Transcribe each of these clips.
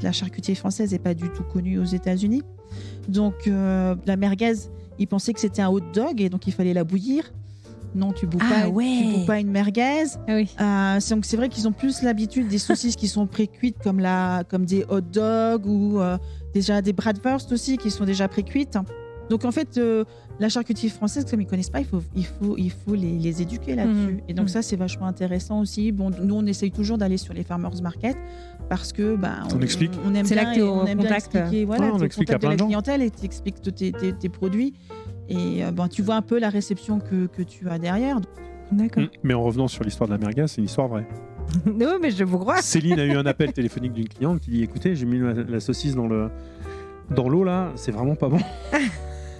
la charcuterie française n'est pas du tout connue aux États-Unis. Donc, la merguez, ils pensaient que c'était un hot dog et donc il fallait la bouillir. Non, tu boues pas une merguez. Ah oui. Donc c'est vrai qu'ils ont plus l'habitude des saucisses qui sont pré-cuites comme des hot dogs ou déjà des bratwurst aussi qui sont déjà pré-cuites. Donc en fait, la charcuterie française, comme ils connaissent pas, il faut les éduquer là-dessus. Et donc ça, c'est vachement intéressant aussi. Bon, nous, on essaye toujours d'aller sur les farmers market parce que on aime bien, on aime bien expliquer, voilà, on t'es au explique à contact de plein la de gens. clientèle et tu expliques tes produits. Et tu vois un peu la réception que tu as derrière. D'accord. Mais en revenant sur l'histoire de la merguez, c'est une histoire vraie. Non, mais je vous crois. Céline a eu un appel téléphonique d'une cliente qui dit écoutez, j'ai mis la saucisse dans l'eau là, c'est vraiment pas bon.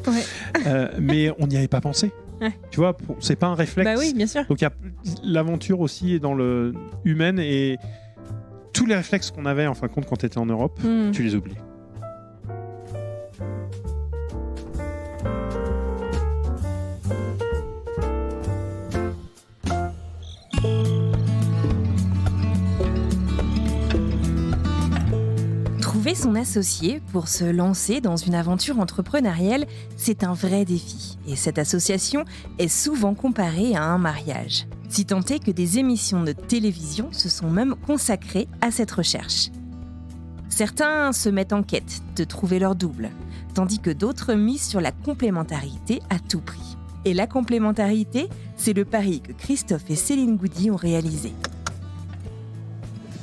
Ouais. Mais on n'y avait pas pensé. Ouais. Tu vois, c'est pas un réflexe. Bah oui, bien sûr. Donc l'aventure aussi est dans le humaine et tous les réflexes qu'on avait en fin de compte quand tu étais en Europe, tu les oublies. Trouver son associé pour se lancer dans une aventure entrepreneuriale, c'est un vrai défi. Et cette association est souvent comparée à un mariage. Si tant est que des émissions de télévision se sont même consacrées à cette recherche. Certains se mettent en quête de trouver leur double, tandis que d'autres misent sur la complémentarité à tout prix. Et la complémentarité, c'est le pari que Christophe et Céline Goudy ont réalisé.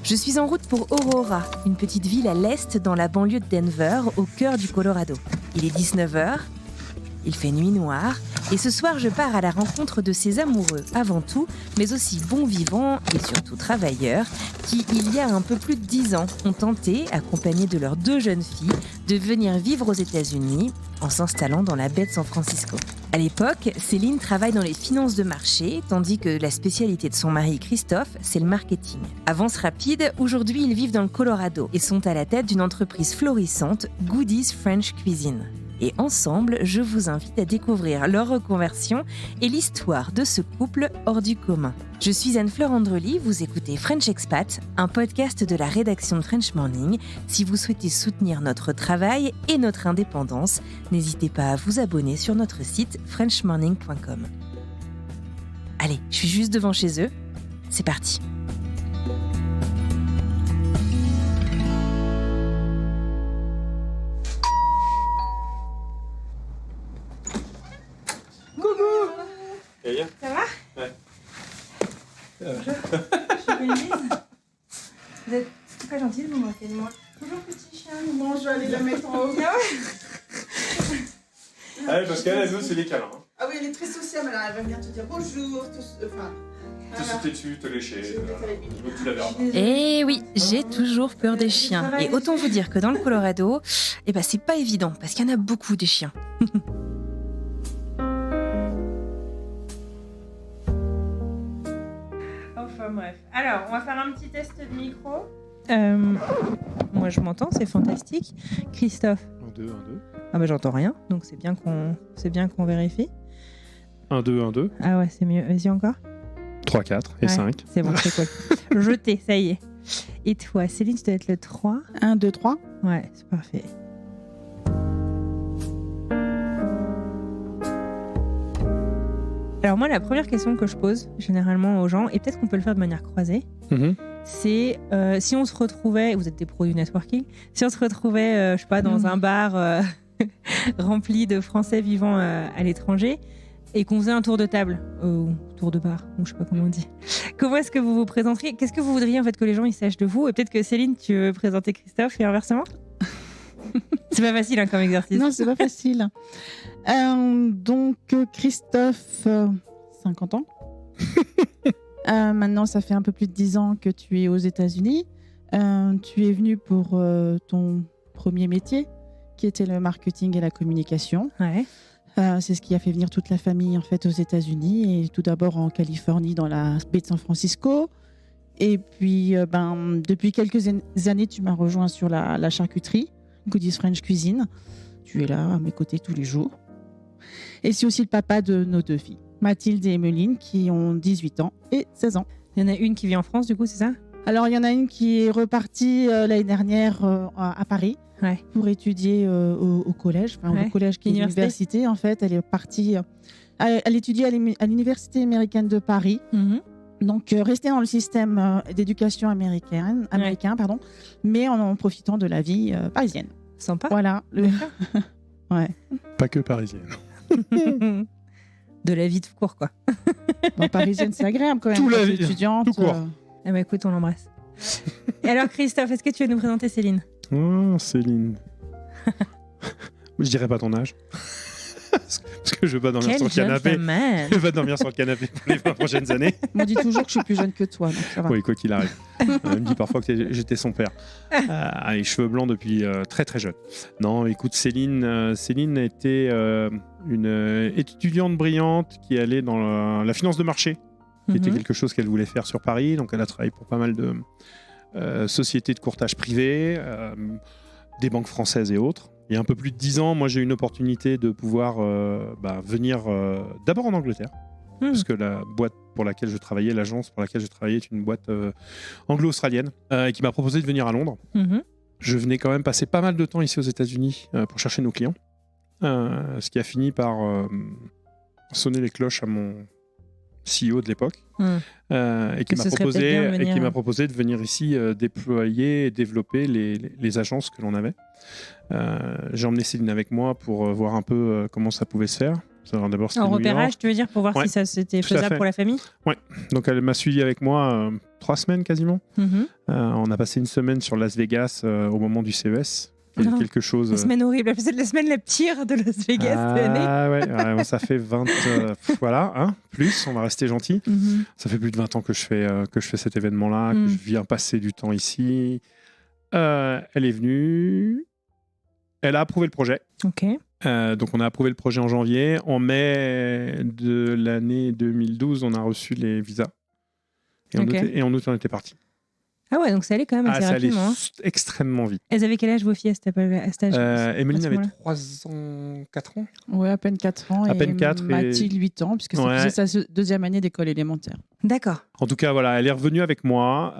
Je suis en route pour Aurora, une petite ville à l'est dans la banlieue de Denver, au cœur du Colorado. Il est 19h, il fait nuit noire, et ce soir je pars à la rencontre de ces amoureux avant tout, mais aussi bons vivants et surtout travailleurs, qui, il y a un peu plus de 10 ans, ont tenté, accompagnés de leurs 2 jeunes filles, de venir vivre aux États-Unis en s'installant dans la baie de San Francisco. À l'époque, Céline travaille dans les finances de marché, tandis que la spécialité de son mari Christophe, c'est le marketing. Avance rapide, aujourd'hui ils vivent dans le Colorado et sont à la tête d'une entreprise florissante, Goody's French Cuisine. Et ensemble, je vous invite à découvrir leur reconversion et l'histoire de ce couple hors du commun. Je suis Anne-Fleur Andrely, vous écoutez French Expat, un podcast de la rédaction de French Morning. Si vous souhaitez soutenir notre travail et notre indépendance, n'hésitez pas à vous abonner sur notre site frenchmorning.com. Allez, je suis juste devant chez eux. C'est parti. Ça va ? Ouais. Bonjour. Je suis Louise. Vous êtes très gentil de vous moquer de moi. Bonjour petit chien. Bon, je vais aller la mettre en haut. Ah oui, parce qu'elle veut, c'est les câlins. Ah oui, elle est très sociable, alors elle va venir te dire bonjour. Te sauter dessus, te lécher. Tu la verras. Eh oui, j'ai toujours peur des chiens. Et autant vous dire que dans le Colorado, c'est pas évident, parce qu'il y en a beaucoup des chiens. Enfin bref. Alors, on va faire un petit test de micro. Moi, je m'entends, c'est fantastique. Christophe. 1, 2, 1, 2. Ah bah j'entends rien, donc c'est bien qu'on vérifie. 1, 2, 1, 2. Ah ouais, c'est mieux. Vas-y encore. 3, 4 et Ouais, 5. C'est bon, c'est cool. Jeté, ça y est. Et toi, Céline, tu dois être le 3. 1, 2, 3. Ouais, c'est parfait. Alors moi, la première question que je pose généralement aux gens, et peut-être qu'on peut le faire de manière croisée, c'est si on se retrouvait, vous êtes des pros du networking, si on se retrouvait, je sais pas, dans un bar rempli de Français vivant à l'étranger et qu'on faisait un tour de table, ou tour de bar, ou je sais pas comment on dit. Comment est-ce que vous vous présenteriez ? Qu'est-ce que vous voudriez en fait que les gens ils sachent de vous ? Et peut-être que Céline, tu veux présenter Christophe et inversement ? C'est pas facile comme exercice. Non, c'est pas facile. Donc, Christophe, 50 ans. Maintenant, ça fait un peu plus de 10 ans que tu es aux États-Unis. Tu es venu pour ton premier métier, qui était le marketing et la communication. Ouais. C'est ce qui a fait venir toute la famille en fait aux États-Unis, et tout d'abord en Californie, dans la baie de San Francisco. Et puis, depuis quelques années, tu m'as rejoint sur la charcuterie, Goody's French Cuisine. Tu es là à mes côtés tous les jours. Et c'est aussi le papa de nos 2 filles, Mathilde et Emeline, qui ont 18 ans et 16 ans. Il y en a une qui vit en France, du coup, c'est ça ? Alors, il y en a une qui est repartie l'année dernière à Paris pour étudier au collège, au collège qui est l'université, en fait. Elle est partie... elle étudie à l'Université américaine de Paris. Donc, rester dans le système d'éducation américain, mais en profitant de la vie parisienne. Sympa. Voilà. Ouais. Pas que parisienne. De la vie de cours, quoi. Bon, parisienne, c'est agréable quand même. Tout la vie, étudiante. tout court. Ah bah écoute, on l'embrasse. Et alors, Christophe, est-ce que tu veux nous présenter Céline ? Oh, Céline. Je dirais pas ton âge. Parce que je veux pas dormir sur le canapé. Je vais dormir sur le canapé pour les 20 prochaines années. On me dit toujours que je suis plus jeune que toi. Donc ça va. Oui, quoi qu'il arrive. On me dit parfois que j'étais son père. Les cheveux blancs depuis très très jeune. Non, écoute, Céline était une étudiante brillante qui allait dans la finance de marché, qui était quelque chose qu'elle voulait faire sur Paris. Donc elle a travaillé pour pas mal de sociétés de courtage privées, des banques françaises et autres. Il y a un peu plus de 10 ans, moi j'ai eu une opportunité de pouvoir venir d'abord en Angleterre, parce que la boîte pour laquelle je travaillais, l'agence pour laquelle je travaillais est une boîte anglo-australienne qui m'a proposé de venir à Londres. Je venais quand même passer pas mal de temps ici aux États-Unis pour chercher nos clients, ce qui a fini par sonner les cloches à mon CEO de l'époque, et qui m'a proposé de venir ici déployer et développer les agences que l'on avait. J'ai emmené Céline avec moi pour voir un peu comment ça pouvait se faire. D'abord, en repérage, tu veux dire, pour voir si ça c'était faisable pour la famille ? Oui, donc elle m'a suivi avec moi 3 semaines quasiment. On a passé une semaine sur Las Vegas au moment du CES. Quelque chose. La semaine horrible, c'est la semaine la pire de Las Vegas cette année. Ah ouais, ça fait 20. Plus, on va rester gentil. Ça fait plus de 20 ans que je fais cet événement-là, que je viens passer du temps ici. Elle est venue. Elle a approuvé le projet. Ok. Donc on a approuvé le projet en janvier. En mai de l'année 2012, on a reçu les visas. Et en août, on était parti. Ah ouais, donc ça allait quand même assez rapidement. Ça allait extrêmement vite. Elles avaient quel âge vos filles à cet âge Emeline avait 3 ans, 4 ans. Ouais, à peine 4 ans. À peine 4. Mathilde, 8 ans, puisque c'est sa 2e année d'école élémentaire. D'accord. En tout cas, voilà, elle est revenue avec moi.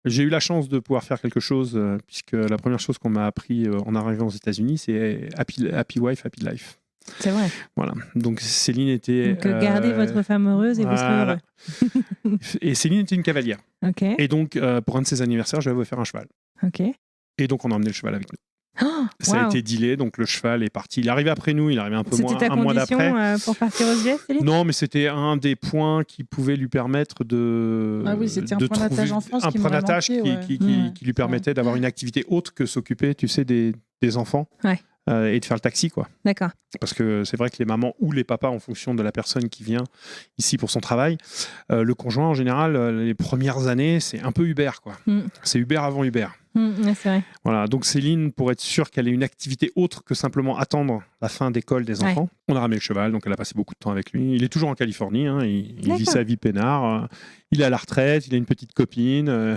J'ai eu la chance de pouvoir faire quelque chose, puisque la première chose qu'on m'a appris en arrivant aux États-Unis, c'est Happy Wife, Happy Life. C'est vrai. Voilà. Donc Céline était. Donc gardez votre femme heureuse et vous serez heureux. Et Céline était une cavalière. Ok. Et donc pour un de ses anniversaires, je vais vous faire un cheval. Ok. Et donc on a emmené le cheval avec nous. Oh, ça a été dealé, donc le cheval est parti. Il est arrivé après nous, il est arrivé un peu moins, un mois d'après. C'était ta condition pour partir aux US, Céline ? Non, mais c'était un des points qui pouvait lui permettre de. Ah oui, c'était un point d'attache en France qui lui permettait d'avoir une activité autre que s'occuper, tu sais, des enfants. Ouais. Et de faire le taxi, quoi. D'accord. Parce que c'est vrai que les mamans ou les papas, en fonction de la personne qui vient ici pour son travail, le conjoint, en général, les premières années, c'est un peu Uber, quoi. C'est Uber avant Uber. C'est vrai. Voilà, donc Céline, pour être sûre qu'elle ait une activité autre que simplement attendre la fin d'école des enfants, on a ramené le cheval, donc elle a passé beaucoup de temps avec lui. Il est toujours en Californie, hein, il vit sa vie peinard, il est à la retraite, il a une petite copine.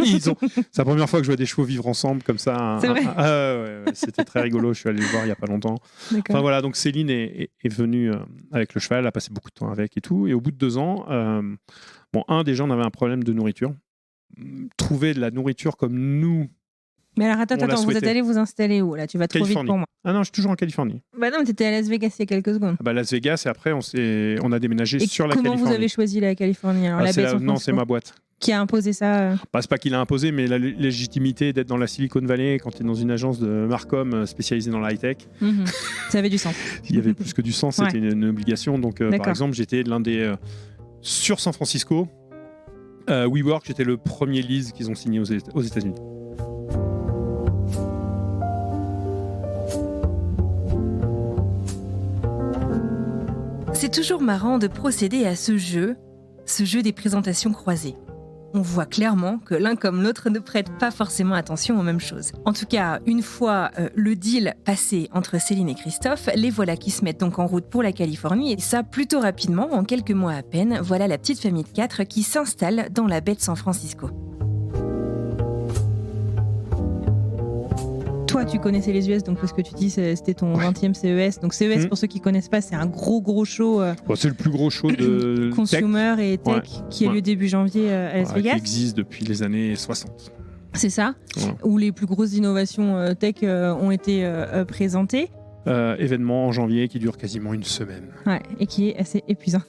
C'est la première fois que je vois des chevaux vivre ensemble comme ça. C'est vrai. C'était très rigolo, je suis allé le voir il n'y a pas longtemps. Enfin voilà, donc Céline est venue avec le cheval, elle a passé beaucoup de temps avec et tout. Et au bout de 2 ans, déjà on avait un problème de nourriture. Trouver de la nourriture comme nous. Mais alors attends, vous êtes allé vous installer où là ? Tu vas trop vite pour moi. Ah non, je suis toujours en Californie. Bah non, mais t'étais à Las Vegas il y a quelques secondes. Las Vegas, et après on a déménagé sur la Californie. Comment vous avez choisi la Californie ? Alors, non, c'est ma boîte. Qui a imposé ça C'est pas qu'il a imposé, mais la légitimité d'être dans la Silicon Valley quand tu es dans une agence de Marcom spécialisée dans la high-tech. Ça avait du sens. Il y avait plus que du sens, c'était une obligation. Donc par exemple, j'étais l'un des... sur San Francisco, WeWork, j'étais le premier lease qu'ils ont signé aux États-Unis. C'est toujours marrant de procéder à ce jeu des présentations croisées. On voit clairement que l'un comme l'autre ne prête pas forcément attention aux mêmes choses. En tout cas, une fois le deal passé entre Céline et Christophe, les voilà qui se mettent donc en route pour la Californie. Et ça, plutôt rapidement, en quelques mois à peine, voilà la petite famille de 4 qui s'installe dans la baie de San Francisco. Toi, tu connaissais les US, donc parce que tu dis c'était ton 20e CES. Donc CES, pour ceux qui connaissent pas, c'est un gros show. C'est le plus gros show de consumer tech. et tech qui a lieu début janvier à Las Vegas. Qui existe depuis les années 60. C'est ça, où les plus grosses innovations tech ont été présentées. Événement en janvier qui dure quasiment une semaine. Ouais, et qui est assez épuisant.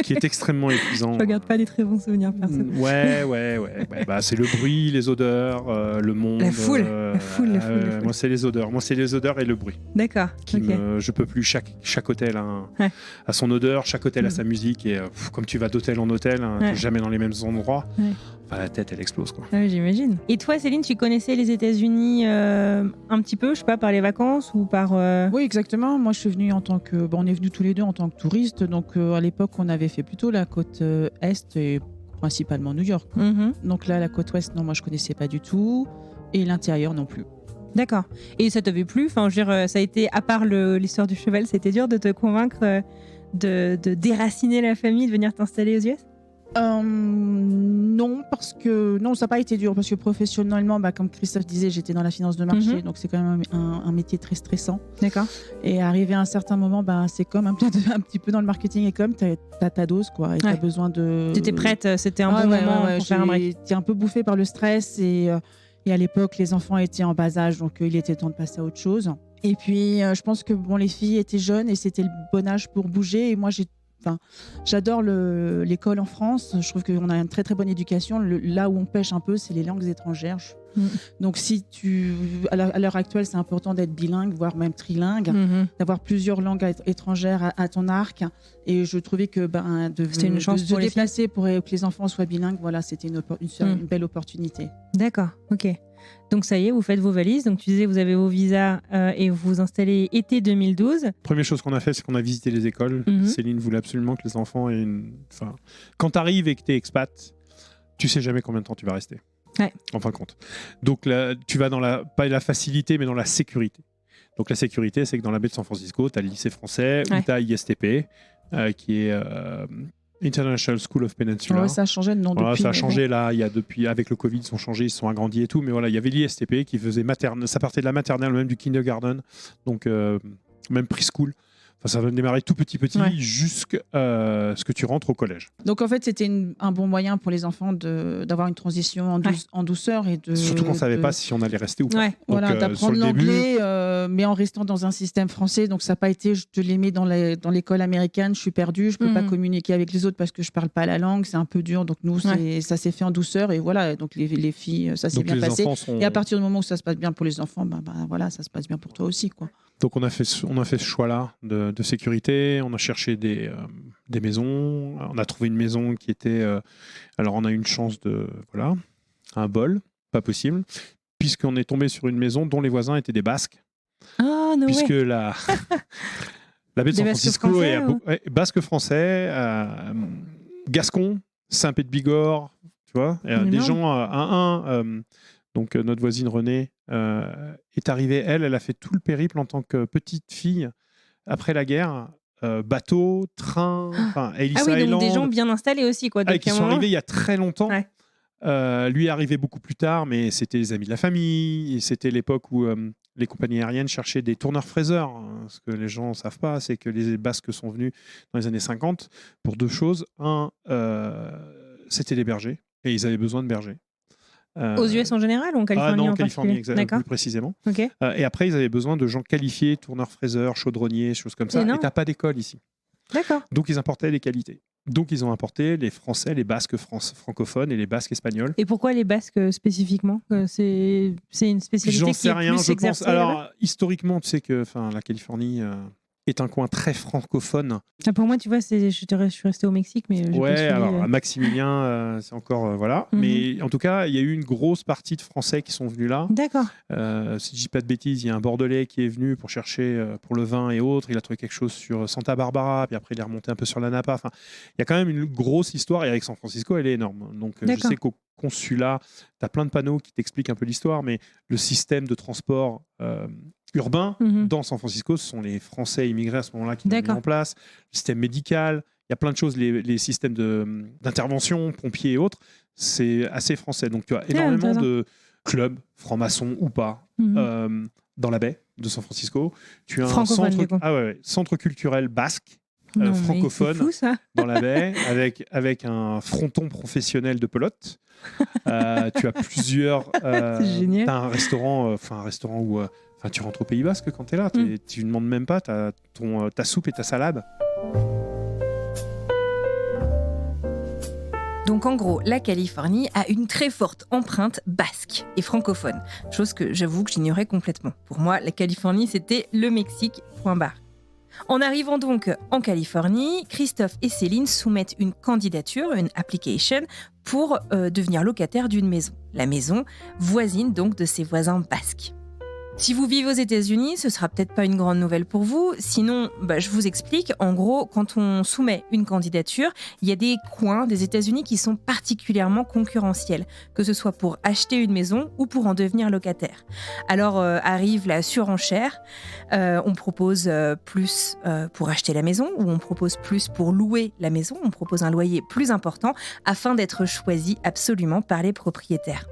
Qui est extrêmement épuisant. Je regarde pas des très bons souvenirs perso. Ouais. C'est le bruit, les odeurs, le monde. La foule. Moi, c'est les odeurs. Et le bruit. D'accord. Je peux plus. Chaque hôtel a son odeur, chaque hôtel a sa musique. Et comme tu vas d'hôtel en hôtel, t'es jamais dans les mêmes endroits. Ouais. La tête, elle explose, quoi. Ouais, j'imagine. Et toi, Céline, tu connaissais les États-Unis un petit peu, je sais pas, par les vacances ou par. Oui, exactement. Moi, je suis venue en tant que. On est venus tous les deux en tant que touristes. Donc, à l'époque, on avait fait plutôt la côte est et principalement New York. Donc là, la côte ouest, non, moi, je connaissais pas du tout. Et l'intérieur non plus. D'accord. Et ça t'avait plu? Enfin, je veux dire, ça a été, à part l'histoire du cheval, c'était dur de te convaincre de déraciner la famille, de venir t'installer aux US? Non, parce que non, ça n'a pas été dur parce que professionnellement, comme Christophe disait, j'étais dans la finance de marché, donc c'est quand même un métier très stressant. D'accord. Et arrivé à un certain moment, c'est comme un petit peu dans le marketing et comme t'as ta dose, quoi, et t'as besoin de. T'étais prête, c'était un bon moment pour faire un break. J'étais un peu bouffée par le stress et à l'époque, les enfants étaient en bas âge, donc il était temps de passer à autre chose. Et puis, je pense que les filles étaient jeunes et c'était le bon âge pour bouger. Et moi, j'adore l'école en France. Je trouve qu'on a une très très bonne éducation. Là où on pêche un peu, c'est les langues étrangères. Donc, à l'heure actuelle, c'est important d'être bilingue, voire même trilingue, d'avoir plusieurs langues étrangères à ton arc. Et je trouvais que c'était une chance de se déplacer pour que les enfants soient bilingues, voilà, c'était une belle opportunité. D'accord, ok. Donc ça y est, vous faites vos valises. Donc tu disais, vous avez vos visas et vous vous installez été 2012. Première chose qu'on a fait, c'est qu'on a visité les écoles. Céline voulait absolument que les enfants aient quand tu arrives et que tu es expat, tu sais jamais combien de temps tu vas rester. Ouais. En fin de compte. Donc là, tu vas dans pas la facilité, mais dans la sécurité. Donc la sécurité, c'est que dans la baie de San Francisco, tu as le lycée français ou tu as ISTP, qui est International School of Peninsula. Ouais, ça a changé de nom depuis. Ça a changé là, avec le Covid, ils sont changés, ils se sont agrandis et tout. Mais voilà, il y avait l'ISTP qui faisait maternelle, ça partait de la maternelle, même du kindergarten, donc même preschool. Ça va démarrer tout petit jusqu'à ce que tu rentres au collège. Donc en fait, c'était un bon moyen pour les enfants d'avoir une transition en douceur. Surtout qu'on ne savait pas si on allait rester ou pas. Donc, voilà, d'apprendre l'anglais, mais en restant dans un système français. Donc ça n'a pas été, je te les mets dans l'école américaine, je suis perdue, je ne peux pas communiquer avec les autres parce que je ne parle pas la langue, c'est un peu dur. Donc nous, ça s'est fait en douceur. Et voilà, donc les filles, ça s'est bien passé. Et à partir du moment où ça se passe bien pour les enfants, voilà, ça se passe bien pour toi aussi, quoi. Donc on a fait ce choix-là de sécurité. On a cherché des maisons. On a trouvé une maison qui était... alors on a eu une chance un bol, pas possible, puisqu'on est tombé sur une maison dont les voisins étaient des Basques. Ah, no puisque way. la baie de San Francisco est basque français, gascon, Saint-Pé-de-Bigorre, tu vois. Des gens donc notre voisine Renée est arrivée, elle a fait tout le périple en tant que petite fille après la guerre, bateau, train, Ellis Island. Donc des gens bien installés aussi, quoi. Qui sont arrivés il y a très longtemps. Ouais. Lui est arrivé beaucoup plus tard, mais c'était les amis de la famille. Et c'était l'époque où les compagnies aériennes cherchaient des tourneurs-fraiseurs. Ce que les gens ne savent pas, c'est que les Basques sont venus dans les années 50 pour deux choses. Un, c'était des bergers, et ils avaient besoin de bergers. Aux US en général ou en Californie en Californie, plus précisément. Okay. Et après, ils avaient besoin de gens qualifiés, tourneurs-fraiseurs, chaudronniers, choses comme ça. Et t'as pas d'école ici. D'accord. Donc, ils importaient les qualités. Donc, ils ont importé les Français, les Basques francophones et les Basques espagnols. Et pourquoi les Basques spécifiquement? C'est une spécialité J'en qui sais est rien, plus je exercée. pense. Alors, historiquement, tu sais que la Californie est un coin très francophone. Pour moi, tu vois, je suis resté au Mexique, mais alors Maximilien, c'est encore voilà. Mais en tout cas, il y a eu une grosse partie de Français qui sont venus là. D'accord. Si je dis pas de bêtises, il y a un Bordelais qui est venu pour chercher pour le vin et autres. Il a trouvé quelque chose sur Santa Barbara, puis après il est remonté un peu sur la Napa. Enfin, il y a quand même une grosse histoire. Et avec San Francisco, elle est énorme. Donc je sais qu'au consulat, tu as plein de panneaux qui t'expliquent un peu l'histoire, mais le système de transport urbain dans San Francisco, ce sont les Français immigrés à ce moment-là qui l'ont mis en place. Le système médical, il y a plein de choses, les systèmes d'intervention, pompiers et autres, c'est assez français. Donc tu as énormément de clubs, francs-maçons ou pas, dans la baie de San Francisco. Tu as un Francophone, du coup. centre culturel basque, Non, mais francophone, c'est fou, ça. dans la baie, avec un fronton professionnel de pelote. Tu as plusieurs... C'est génial. Tu as un restaurant où... tu rentres au Pays Basque quand tu es là. Tu ne demandes même pas, tu as ta soupe et ta salade. Donc en gros, la Californie a une très forte empreinte basque et francophone, chose que j'avoue que j'ignorais complètement. Pour moi, la Californie, c'était le Mexique, point barre. En arrivant donc en Californie, Christophe et Céline soumettent une candidature, une application, pour devenir locataires d'une maison. La maison voisine donc de ses voisins basques. Si vous vivez aux États-Unis, ce sera peut-être pas une grande nouvelle pour vous. Sinon, je vous explique. En gros, quand on soumet une candidature, il y a des coins des États-Unis qui sont particulièrement concurrentiels, que ce soit pour acheter une maison ou pour en devenir locataire. Alors arrive la surenchère. On propose plus pour acheter la maison ou on propose plus pour louer la maison. On propose un loyer plus important afin d'être choisi absolument par les propriétaires.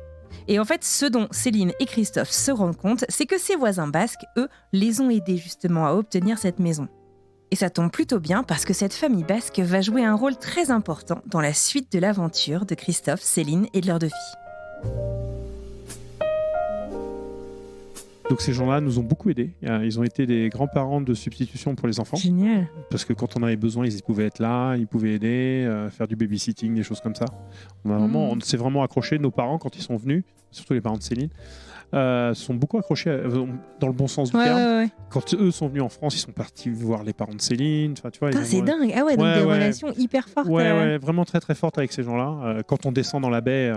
Et en fait, ce dont Céline et Christophe se rendent compte, c'est que ses voisins basques, eux, les ont aidés justement à obtenir cette maison. Et ça tombe plutôt bien parce que cette famille basque va jouer un rôle très important dans la suite de l'aventure de Christophe, Céline et de leurs 2 filles. Donc ces gens-là nous ont beaucoup aidés. Ils ont été des grands-parents de substitution pour les enfants. Génial. Parce que quand on avait besoin, ils pouvaient être là, ils pouvaient aider, faire du babysitting, des choses comme ça. On s'est vraiment accrochés. Nos parents, quand ils sont venus, surtout les parents de Céline, sont beaucoup accrochés dans le bon sens du terme. Ouais. Quand eux sont venus en France, ils sont partis voir les parents de Céline. Tu vois, C'est dingue. Ah ouais, donc des relations hyper fortes. Ouais, vraiment très très fortes avec ces gens-là. Quand on descend dans la baie...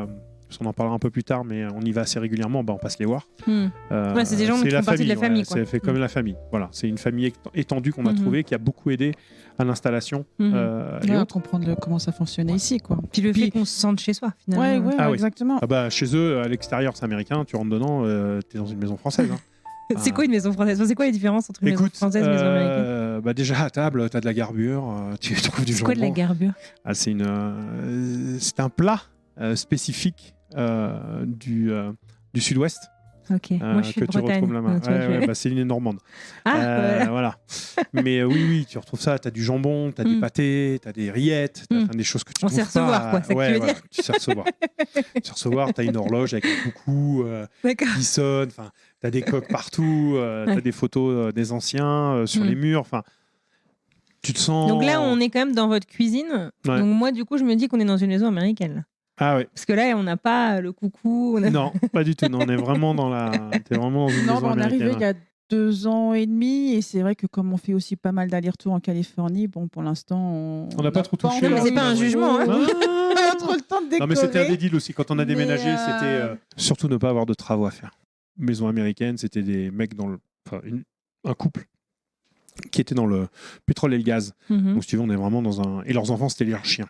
on en parlera un peu plus tard, mais on y va assez régulièrement, on passe les voir. C'est des gens qui font partie de la famille. C'est fait comme la famille. Voilà, c'est une famille étendue qu'on a trouvée, qui a beaucoup aidé à l'installation. À comprendre comment ça fonctionnait ici. Quoi. Puis le fait qu'on se sente chez soi, finalement. Ouais, exactement. Chez eux, à l'extérieur, c'est américain, tu rentres dedans, tu es dans une maison française. Hein. C'est quoi une maison française ? C'est quoi les différences entre une maison française et une maison américaine ? Déjà à table, tu as de la garbure, tu trouves du jambon. C'est quoi de la garbure ? C'est un plat spécifique du sud-ouest. Ok, moi je suis de Bretagne. Céline est normande. Voilà. Mais oui, tu retrouves ça. Tu as du jambon, tu as des pâtés, tu as des rillettes, des choses que tu trouves pas. On sait recevoir, quoi, c'est ça que tu veux dire. Tu sais recevoir. Tu as une horloge avec un coucou qui sonne. Tu as des coques partout. Tu as des photos des anciens sur les murs. Tu te sens... Donc là, on est quand même dans votre cuisine. Ouais. Donc moi, du coup, je me dis qu'on est dans une maison américaine. Ah oui. Parce que là, on n'a pas le coucou. Non, pas du tout. Non, on est vraiment dans T'es vraiment dans une maison américaine. On est arrivé il y a 2 ans et demi et c'est vrai que comme on fait aussi pas mal d'allers-retours en Californie, pour l'instant, on n'a pas trop touché. Non, mais c'est pas un jugement. On a trop le temps de décorer. Non, mais c'était un des deals aussi. Quand on a déménagé, c'était surtout ne pas avoir de travaux à faire. Maison américaine, c'était des mecs un couple qui était dans le pétrole et le gaz. Donc, si tu veux, on est vraiment dans un... Et leurs enfants, c'était leurs chiens.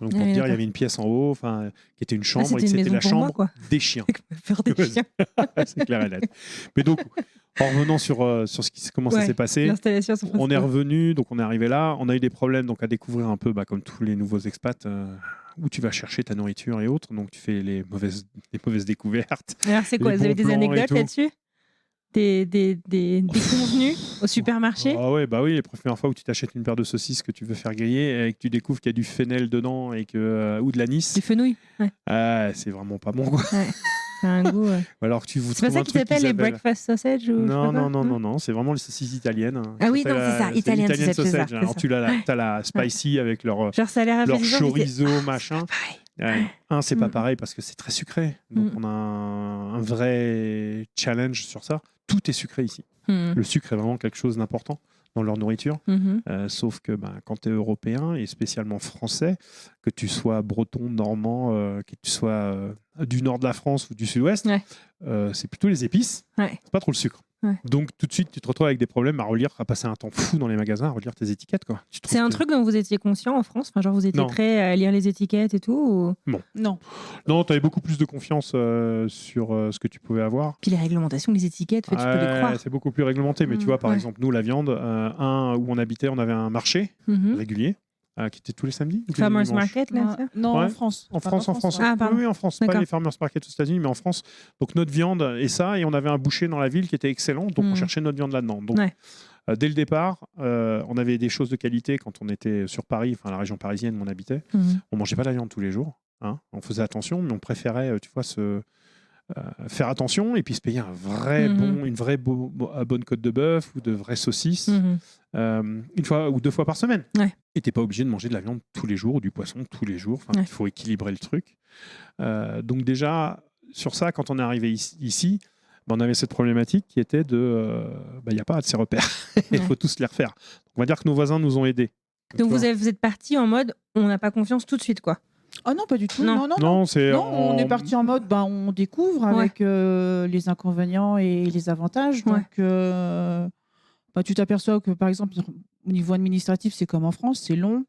Donc, pour te dire, il y avait une pièce en haut qui était une chambre et que c'était la chambre des chiens. Peur des chiens. C'est clair et net. Mais donc, en revenant sur comment ça s'est passé, on est revenu, donc on est arrivé là. On a eu des problèmes donc, à découvrir un peu, comme tous les nouveaux expats, où tu vas chercher ta nourriture et autres. Donc, tu fais les mauvaises découvertes. Alors, c'est quoi ? Vous avez des anecdotes là-dessus ? Des convenus au supermarché. Ah ouais, oui, les premières fois où tu t'achètes une paire de saucisses que tu veux faire griller et que tu découvres qu'il y a du fennel dedans et ou de l'anis. Du fenouil. Ouais. C'est vraiment pas bon, quoi. Ouais. C'est un goût. Ouais. Alors que c'est pas ça qui s'appelle les breakfast sausage ou Non, c'est vraiment les saucisses italiennes. Ah oui, non, c'est ça, italienne sausage. Alors tu as la spicy avec leur chorizo, machin. C'est pas pareil parce que c'est très sucré. Donc on a un vrai challenge sur ça. Tout est sucré ici. Le sucre est vraiment quelque chose d'important dans leur nourriture. Sauf que quand tu es européen et spécialement français, que tu sois breton, normand, que tu sois du nord de la France ou du sud-ouest, c'est plutôt les épices. C'est pas trop le sucre. Ouais. Donc tout de suite, tu te retrouves avec des problèmes à passer un temps fou dans les magasins, à relire tes étiquettes. Quoi. C'est un truc dont vous étiez conscient en France ? Genre vous étiez prêt à lire les étiquettes et tout ou... Non, tu avais beaucoup plus de confiance sur ce que tu pouvais avoir. Puis les réglementations, les étiquettes, tu peux les croire. C'est beaucoup plus réglementé, mais tu vois, par exemple, nous, la viande, où on habitait, on avait un marché régulier. qui était tous les samedis. Farmers Market, là, ça Non, Ouais. en France. En France. Ah, pardon. Oui, en France, pas D'accord. les farmers market aux États-Unis, mais en France. Donc notre viande et ça, et on avait un boucher dans la ville qui était excellent, donc on cherchait notre viande là-dedans. Donc Ouais. dès le départ, on avait des choses de qualité quand on était sur Paris, enfin la région parisienne où on habitait. On mangeait pas de la viande tous les jours, hein. On faisait attention, mais on préférait, tu vois, faire attention et puis se payer une vraie bonne côte de bœuf ou de vraies saucisses une fois ou 2 fois par semaine. Ouais. Et t'es pas obligé de manger de la viande tous les jours ou du poisson tous les jours. Enfin, il faut équilibrer le truc. Donc déjà, sur ça, quand on est arrivé ici, on avait cette problématique qui était il n'y a pas de ces repères. Il faut tous les refaire. Donc, on va dire que nos voisins nous ont aidés. Donc vous êtes parti en mode on n'a pas confiance tout de suite, quoi. Oh non, pas du tout. Non. Non, c'est on est parti en mode on découvre avec les inconvénients et les avantages. Donc, tu t'aperçois que, par exemple, au niveau administratif, c'est comme en France, c'est long.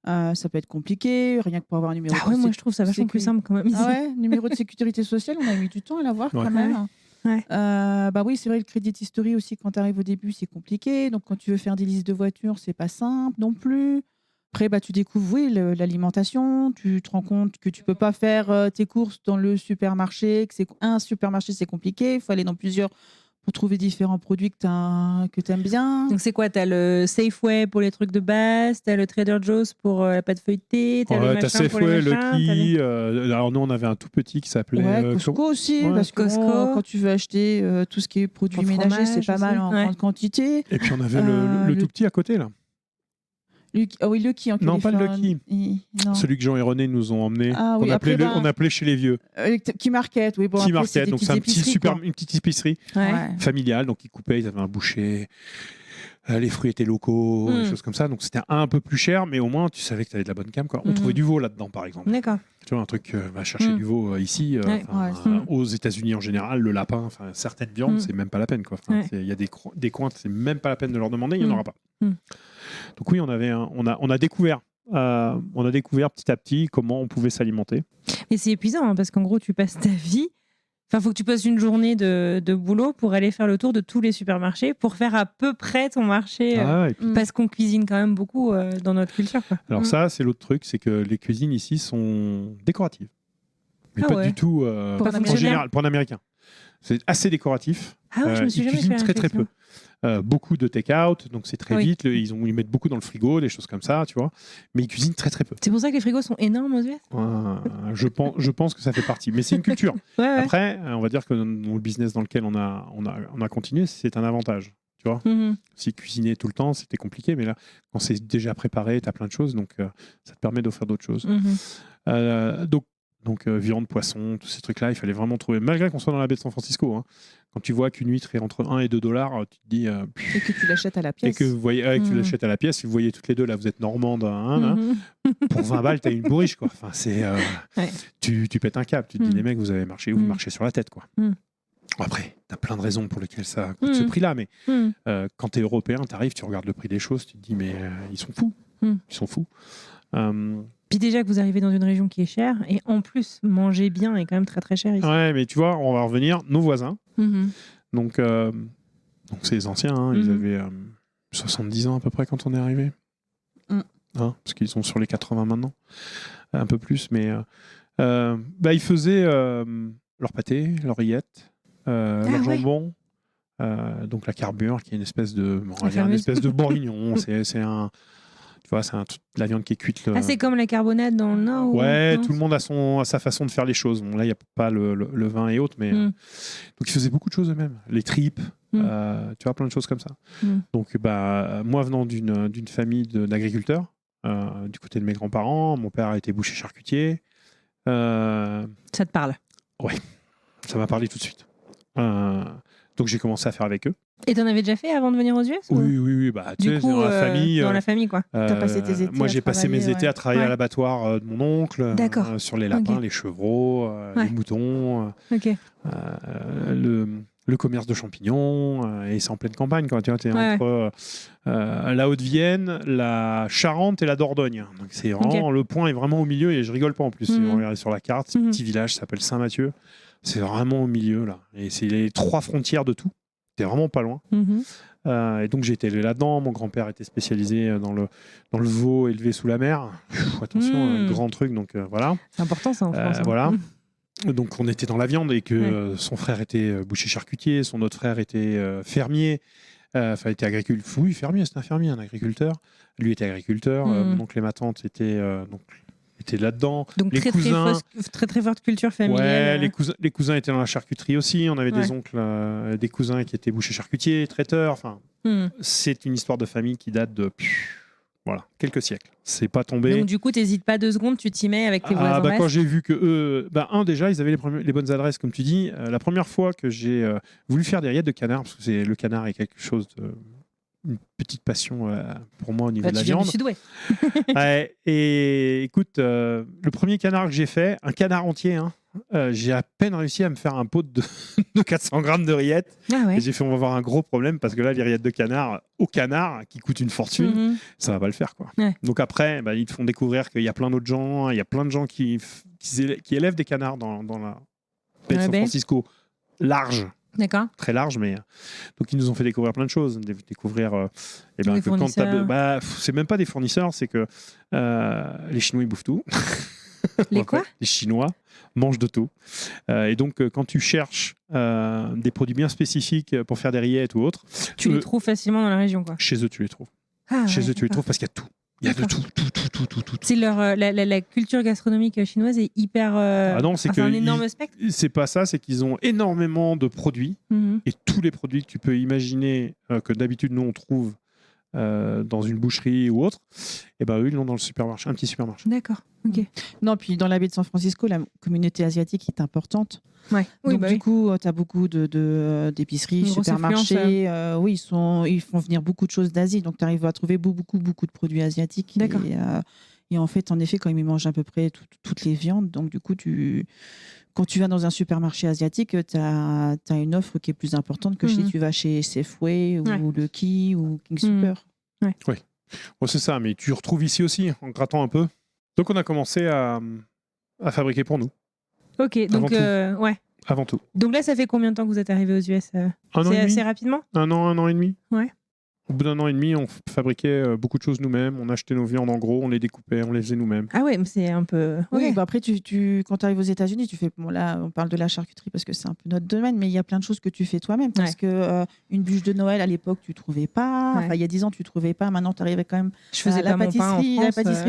Ça peut être compliqué, rien que pour avoir un numéro de moi je trouve ça vachement plus simple quand même ici. Numéro de sécurité sociale, on a mis du temps à l'avoir quand même. Ouais. Oui, c'est vrai, le crédit history aussi, quand tu arrives au début, c'est compliqué. Donc, quand tu veux faire des listes de voitures, c'est pas simple non plus. Après, tu découvres l'alimentation. Tu te rends compte que tu peux pas faire tes courses dans le supermarché, un supermarché, c'est compliqué. Il faut aller dans plusieurs pour trouver différents produits que tu aimes bien. Donc, c'est quoi? Tu as le Safeway pour les trucs de base, tu as le Trader Joe's pour la pâte feuilletée, tu as le machin pour les machins. Lucky. Alors, nous, on avait un tout petit qui s'appelait Costco aussi. Parce que Costco. quand tu veux acheter tout ce qui est produits ménagers, c'est pas mal en grande quantité. Et puis, on avait le tout petit à côté, là. Lucky en Californie. Non, pas le Lucky. Non. Celui que Jean et René nous ont emmené. On appelait chez les vieux. Key Market, oui. Key Market, donc c'est une petite épicerie Ouais. familiale. Donc ils coupaient, ils avaient un boucher. Les fruits étaient locaux, des choses comme ça. Donc c'était un peu plus cher, mais au moins tu savais que tu avais de la bonne cam, quoi. On trouvait du veau là-dedans, par exemple. D'accord. Tu vois, un truc, va chercher du veau ici. Aux États-Unis en général, le lapin, certaines viandes, c'est même pas la peine, quoi. Il y a des coins, c'est même pas la peine de leur demander, il n'y en aura pas. Donc oui, on a découvert petit à petit comment on pouvait s'alimenter. Mais c'est épuisant, parce qu'en gros, tu passes ta vie. Enfin, faut que tu passes une journée de boulot pour aller faire le tour de tous les supermarchés pour faire à peu près ton marché. Parce qu'on cuisine quand même beaucoup dans notre culture, quoi. Alors ça, c'est l'autre truc, c'est que les cuisines ici sont décoratives. Mais pas du tout en général, pour un Américain. C'est assez décoratif. Je me suis jamais fait cuisinent très peu. Beaucoup de take-out, donc c'est très vite. Ils mettent beaucoup dans le frigo, des choses comme ça, tu vois. Mais ils cuisinent très peu. C'est pour ça que les frigos sont énormes aux US. Je pense que ça fait partie. Mais c'est une culture. Après, on va dire que dans le business dans lequel on a continué, c'est un avantage. Tu vois, si cuisiner tout le temps, c'était compliqué. Mais là, quand c'est déjà préparé, tu as plein de choses. Donc, ça te permet d'offrir d'autres choses. Donc, viande, poisson, tous ces trucs-là, il fallait vraiment trouver. Malgré qu'on soit dans la baie de San Francisco, hein, quand tu vois qu'une huître est entre 1 et 2 $, tu te dis. Et que tu l'achètes à la pièce. Et que vous voyez, que tu l'achètes à la pièce, vous voyez toutes les deux, là, vous êtes normande, hein, pour 20 balles, tu as une bourriche, quoi. Enfin, tu pètes un câble. Tu te dis, les mecs, vous avez marché, vous marchez sur la tête, quoi. Après, tu as plein de raisons pour lesquelles ça coûte ce prix-là, mais quand tu es européen, tu arrives, tu regardes le prix des choses, tu te dis, mais ils sont fous. Ils sont fous. Puis déjà que vous arrivez dans une région qui est chère, et en plus, manger bien est quand même très très cher ici. Ouais, mais tu vois, on va revenir, nos voisins. Donc c'est les anciens, hein, ils avaient 70 ans à peu près quand on est arrivé. Parce qu'ils sont sur les 80 maintenant. Un peu plus, mais ils faisaient leur pâté, leur rillette, leur jambon, donc la carbure, qui est une espèce de bourguignon. C'est un... Tu vois, c'est la viande qui est cuite. C'est comme la carbonade dans le Nord. Tout le monde a sa façon de faire les choses. Bon, là, il n'y a pas le vin et autres, mais donc ils faisaient beaucoup de choses eux-mêmes. Les tripes, tu vois, plein de choses comme ça. Donc, moi, venant d'une famille d'agriculteurs, du côté de mes grands-parents, mon père a été boucher charcutier. Ça te parle? Ouais, ça m'a parlé tout de suite. Donc j'ai commencé à faire avec eux. Et t'en avais déjà fait avant de venir aux US? Oui. Tu sais, dans la famille, quoi. T'as passé tes étés. Moi, j'ai passé mes étés à travailler à l'abattoir de mon oncle, sur les lapins, les chevreaux, les moutons, le commerce de champignons, et c'est en pleine campagne, quoi. Tu vois, t'es entre la Haute-Vienne, la Charente et la Dordogne. Donc c'est vraiment, le point est vraiment au milieu, et je rigole pas en plus. Si vous regardez sur la carte, ce petit village s'appelle Saint-Mathieu. C'est vraiment au milieu, là. Et c'est les 3 frontières de tout. C'était vraiment pas loin. Et donc j'ai été élevé là-dedans. Mon grand-père était spécialisé dans le veau élevé sous la mer. Attention, grand truc. Donc voilà. C'est important ça en France. Voilà. Donc on était dans la viande et que son frère était boucher charcutier, son autre frère était fermier. Était agriculteur. Oui, fermier, c'est un fermier, un agriculteur. Lui était agriculteur. Donc ma tante était là-dedans. Donc les cousins, très forte culture familiale. Ouais, les cousins étaient dans la charcuterie aussi. On avait des oncles, des cousins qui étaient bouchers charcutiers, traiteurs. Enfin, c'est une histoire de famille qui date de voilà, quelques siècles. C'est pas tombé. Donc du coup, t'hésites pas 2 secondes, tu t'y mets avec tes voisins. Quand j'ai vu que eux, déjà, ils avaient les bonnes adresses, comme tu dis. La première fois que j'ai voulu faire des rillettes de canard, parce que le canard est quelque chose de une petite passion pour moi au niveau de la viande. Du Sud-Ouest. Et écoute, le premier canard que j'ai fait, un canard entier, j'ai à peine réussi à me faire un pot de 400 grammes de rillettes. Et j'ai fait, on va avoir un gros problème parce que là, les rillettes de canard au canard qui coûtent une fortune, ça va pas le faire, quoi. Donc après, ils te font découvrir qu'il y a plein d'autres gens, il y a plein de gens qui élèvent des canards dans la baie de San Francisco large. D'accord. Très large, mais donc ils nous ont fait découvrir plein de choses, découvrir que quand c'est même pas des fournisseurs, c'est que les Chinois ils bouffent tout. Les quoi ? Les Chinois mangent de tout, et donc quand tu cherches des produits bien spécifiques pour faire des rillettes ou autres, tu les trouves facilement dans la région, quoi. Chez eux tu les trouves. Chez eux tu les trouves parce qu'il y a tout. Il y a de tout. C'est la culture gastronomique chinoise est hyper. C'est un énorme spectre. C'est pas ça, c'est qu'ils ont énormément de produits et tous les produits que tu peux imaginer que d'habitude nous on trouve dans une boucherie ou autre, et eux ils l'ont dans le supermarché, un petit supermarché. D'accord. Ok. Non, puis dans la baie de San Francisco, la communauté asiatique est importante. Ouais. Donc du coup, tu as beaucoup d'épiceries, supermarchés. Oui, ils font venir beaucoup de choses d'Asie. Donc tu arrives à trouver beaucoup de produits asiatiques. D'accord. Et en effet, quand ils mangent à peu près toutes les viandes, donc du coup, quand tu vas dans un supermarché asiatique, tu as une offre qui est plus importante que si tu vas chez Safeway ou Lucky ou King Super. Oui, c'est ça. Mais tu retrouves ici aussi, en grattant un peu. Donc on a commencé à fabriquer pour nous. Ok, donc Avant tout. Donc là, ça fait combien de temps que vous êtes arrivé aux US ? C'est assez rapidement ? Un an et demi. Ouais. Au bout d'un an et demi, on fabriquait beaucoup de choses nous-mêmes. On achetait nos viandes en gros, on les découpait, on les faisait nous-mêmes. Ah ouais, mais c'est un peu... Oui, après, quand tu arrives aux États-Unis, tu fais... Bon, là, on parle de la charcuterie parce que c'est un peu notre domaine, mais il y a plein de choses que tu fais toi-même. Parce que une bûche de Noël, à l'époque, tu ne trouvais pas. Enfin, il y a 10 ans, tu ne trouvais pas. Maintenant, tu arrivais quand même à la pâtisserie,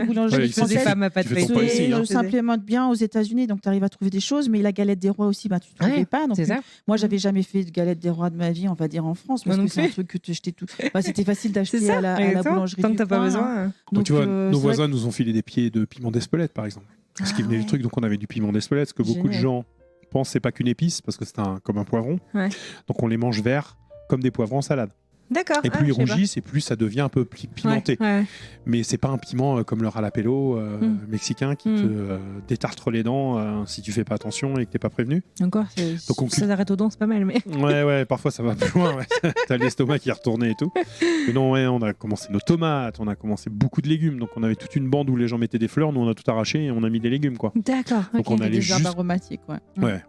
boulangerie française. Des femmes à pâte feuilletée. Je s'implémente bien aux États-unis, donc tu arrives à trouver des choses. Mais la galette des rois aussi, tu ne trouvais pas. Donc, moi, j'avais jamais fait de galette des rois de ma vie, on va dire, en France. Parce que c'est un truc que j'étais tout... C'était facile d'acheter à la boulangerie. Tant que t'as pas besoin. Donc, tu vois, nos voisins nous ont filé des pieds de piment d'Espelette, par exemple. Parce qu'il venait du truc, donc on avait du piment d'Espelette, ce que beaucoup de gens pensent c'est pas qu'une épice, parce que c'est comme un poivron. Donc on les mange verts comme des poivrons en salade. D'accord. Et plus ils rougissent, et plus ça devient un peu pimenté. Mais c'est pas un piment comme le jalapeno mexicain qui te détartre les dents si tu fais pas attention et que t'es pas prévenu. Encore, ça s'arrête aux dents, c'est pas mal. Mais... Ouais, parfois ça va plus loin. T'as l'estomac qui est retourné et tout. Mais non, on a commencé nos tomates, on a commencé beaucoup de légumes. Donc on avait toute une bande où les gens mettaient des fleurs, nous on a tout arraché et on a mis des légumes, quoi. D'accord. Donc on allait des herbes aromatiques, Ouais.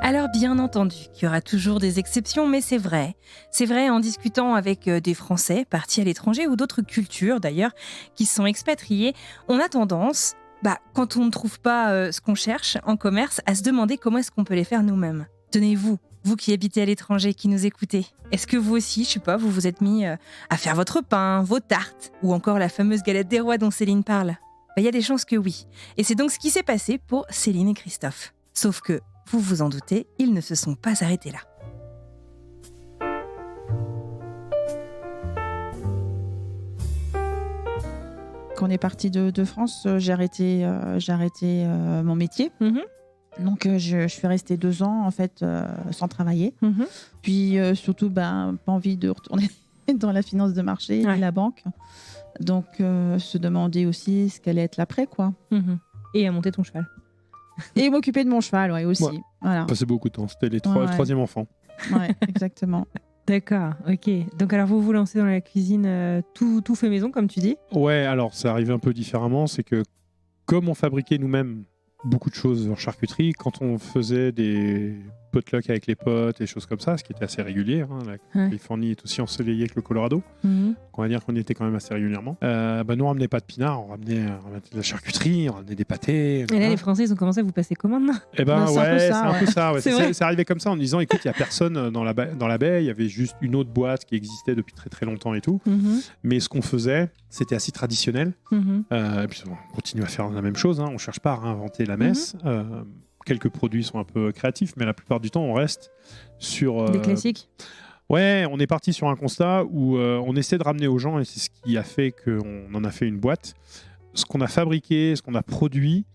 Alors bien entendu qu'il y aura toujours des exceptions, mais c'est vrai. C'est vrai en discutant avec des Français partis à l'étranger ou d'autres cultures d'ailleurs qui se sont expatriés, on a tendance, quand on ne trouve pas ce qu'on cherche en commerce, à se demander comment est-ce qu'on peut les faire nous-mêmes. Tenez-vous, vous qui habitez à l'étranger, qui nous écoutez, est-ce que vous aussi, vous vous êtes mis à faire votre pain, vos tartes ou encore la fameuse galette des rois dont Céline parle ? Il y a des chances que oui. Et c'est donc ce qui s'est passé pour Céline et Christophe. Sauf que, vous vous en doutez, ils ne se sont pas arrêtés là. Quand on est parti de France, j'ai arrêté mon métier. Donc je suis restée 2 ans en fait sans travailler. Puis surtout pas envie de retourner dans la finance de marché et la banque. Donc se demander aussi ce qu'allait être l'après, quoi. Et à monter ton cheval. Et m'occuper de mon cheval, aussi. Ouais. Voilà. Passé beaucoup de temps. C'était les troisième enfant. Ouais, exactement. D'accord, ok. Donc alors vous vous lancez dans la cuisine tout fait maison, comme tu dis. Ouais, alors ça arrivait un peu différemment, c'est que comme on fabriquait nous-mêmes beaucoup de choses en charcuterie, quand on faisait des potlucks avec les potes et des choses comme ça, ce qui était assez régulier, hein, la Californie est aussi ensoleillée que le Colorado, donc on va dire qu'on y était quand même assez régulièrement. Nous on ramenait pas de pinard, on ramenait de la charcuterie, on ramenait des pâtés. Et là les Français ils ont commencé à vous passer commande. Eh ben c'est un peu ça. C'est vrai. C'est arrivé comme ça en disant écoute, il y a personne dans la baie, il y avait juste une autre boîte qui existait depuis très très longtemps et tout. Mais ce qu'on faisait, c'était assez traditionnel. Et puis on continue à faire la même chose, hein. On cherche pas à réinventer la messe. Quelques produits sont un peu créatifs, mais la plupart du temps on reste sur des classiques. Ouais, on est parti sur un constat où on essaie de ramener aux gens, et c'est ce qui a fait qu'on en a fait une boîte. Ce qu'on a fabriqué, ce qu'on a produit,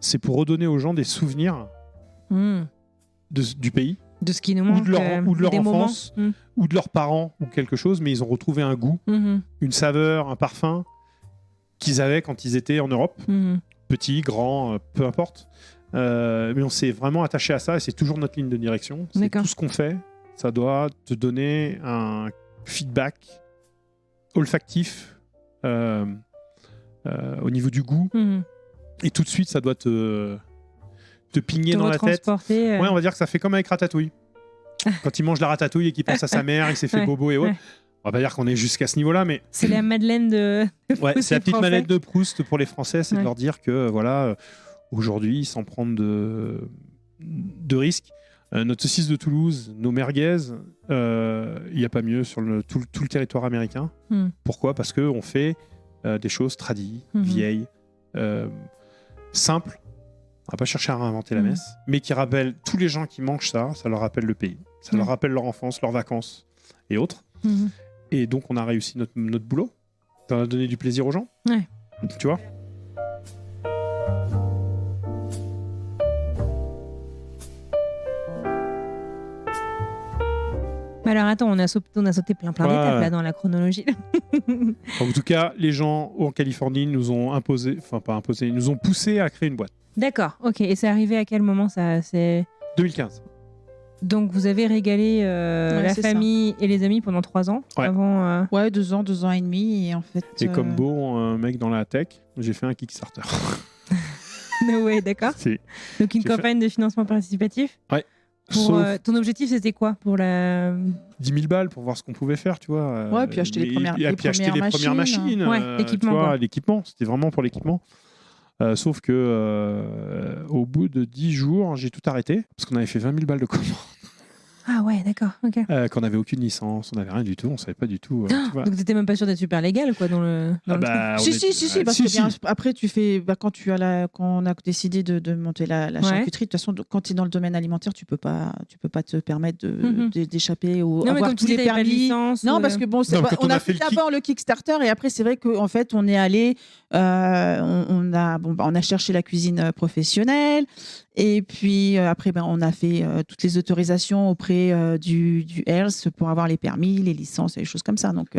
c'est pour redonner aux gens des souvenirs du pays, de ce qui nous manque, ou de leur des enfance, ou de leurs parents, ou quelque chose, mais ils ont retrouvé un goût, une saveur, un parfum qu'ils avaient quand ils étaient en Europe, petits, grands, peu importe. Mais on s'est vraiment attaché à ça, et c'est toujours notre ligne de direction. C'est tout ce qu'on fait, ça doit te donner un feedback olfactif au niveau du goût, et tout de suite ça doit te pigner dans la tête. Ouais, on va dire que ça fait comme avec Ratatouille. Quand il mange la ratatouille et qu'il pense à sa mère, il s'est fait bobo et autres. On va pas dire qu'on est jusqu'à ce niveau-là, mais c'est la Madeleine de ouais, c'est la petite Madeleine de Proust pour les Français, c'est de leur dire que voilà, aujourd'hui, sans prendre de risques, notre saucisse de Toulouse, nos merguez, il n'y a pas mieux sur tout le territoire américain. Pourquoi ? Parce qu'on fait des choses tradies, vieilles, simples. On va pas chercher à réinventer la messe, mais qui rappellent tous les gens qui mangent ça leur rappelle le pays. Ça leur rappelle leur enfance, leurs vacances et autres. Et donc, on a réussi notre boulot. On a donné du plaisir aux gens. Ouais. Tu vois ? Alors attends, on a sauté plein d'étapes là dans la chronologie. En tout cas, les gens en Californie nous ont ils nous ont poussé à créer une boîte. D'accord, ok. Et c'est arrivé à quel moment ça ? C'est 2015. Donc vous avez régalé la famille et les amis pendant 3 ans avant. Ouais, 2 ans et demi, et en fait. Et comme un mec dans la tech, j'ai fait un Kickstarter. No way, d'accord. Donc une campagne de financement participatif. Ouais. Ton objectif, c'était quoi pour la 10 000 balles pour voir ce qu'on pouvait faire, tu vois. Ouais, puis acheter les premières machines. Ouais, l'équipement. L'équipement, c'était vraiment pour l'équipement. Sauf que au bout de 10 jours, j'ai tout arrêté parce qu'on avait fait 20 000 balles de commande. Ah ouais, d'accord. Okay. Qu'on n'avait aucune licence, on n'avait rien du tout, on savait pas du tout. Tu vois. Donc t'étais même pas sûr d'être super légal, quoi, dans le. Si, parce que bien, après tu fais, quand on a décidé de monter la charcuterie, de toute façon, quand tu es dans le domaine alimentaire, tu peux pas te permettre d'échapper ou avoir tous les permis. Licence, non, parce que bon, on a fait d'abord le Kickstarter, et après c'est vrai qu'en fait on est allé, on a cherché la cuisine professionnelle. Et puis après, on a fait toutes les autorisations auprès du Health pour avoir les permis, les licences et les choses comme ça. Donc,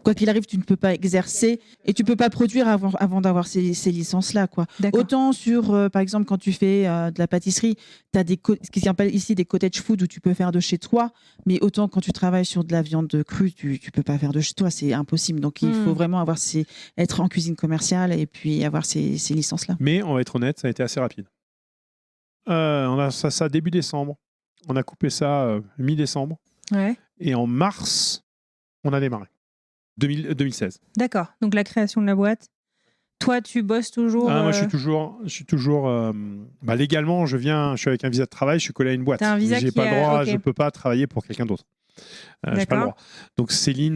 quoi qu'il arrive, tu ne peux pas exercer et tu ne peux pas produire avant d'avoir ces licences-là, quoi. Autant sur, par exemple, quand tu fais de la pâtisserie, tu as ce qu'ils appellent ici des cottage food où tu peux faire de chez toi, mais autant quand tu travailles sur de la viande crue, tu ne peux pas faire de chez toi, c'est impossible. Donc, il faut vraiment être en cuisine commerciale et puis avoir ces licences-là. Mais on va être honnête, ça a été assez rapide. On a ça début décembre. On a coupé ça mi-décembre. Ouais. Et en mars, on a démarré. 2016. D'accord. Donc la création de la boîte. Toi, tu bosses toujours. Moi, je suis toujours. Légalement, je suis avec un visa de travail. Je suis collé à une boîte. T'as un visa j'ai pas le droit. Je peux pas travailler pour quelqu'un d'autre. J'ai pas le droit. Donc Céline.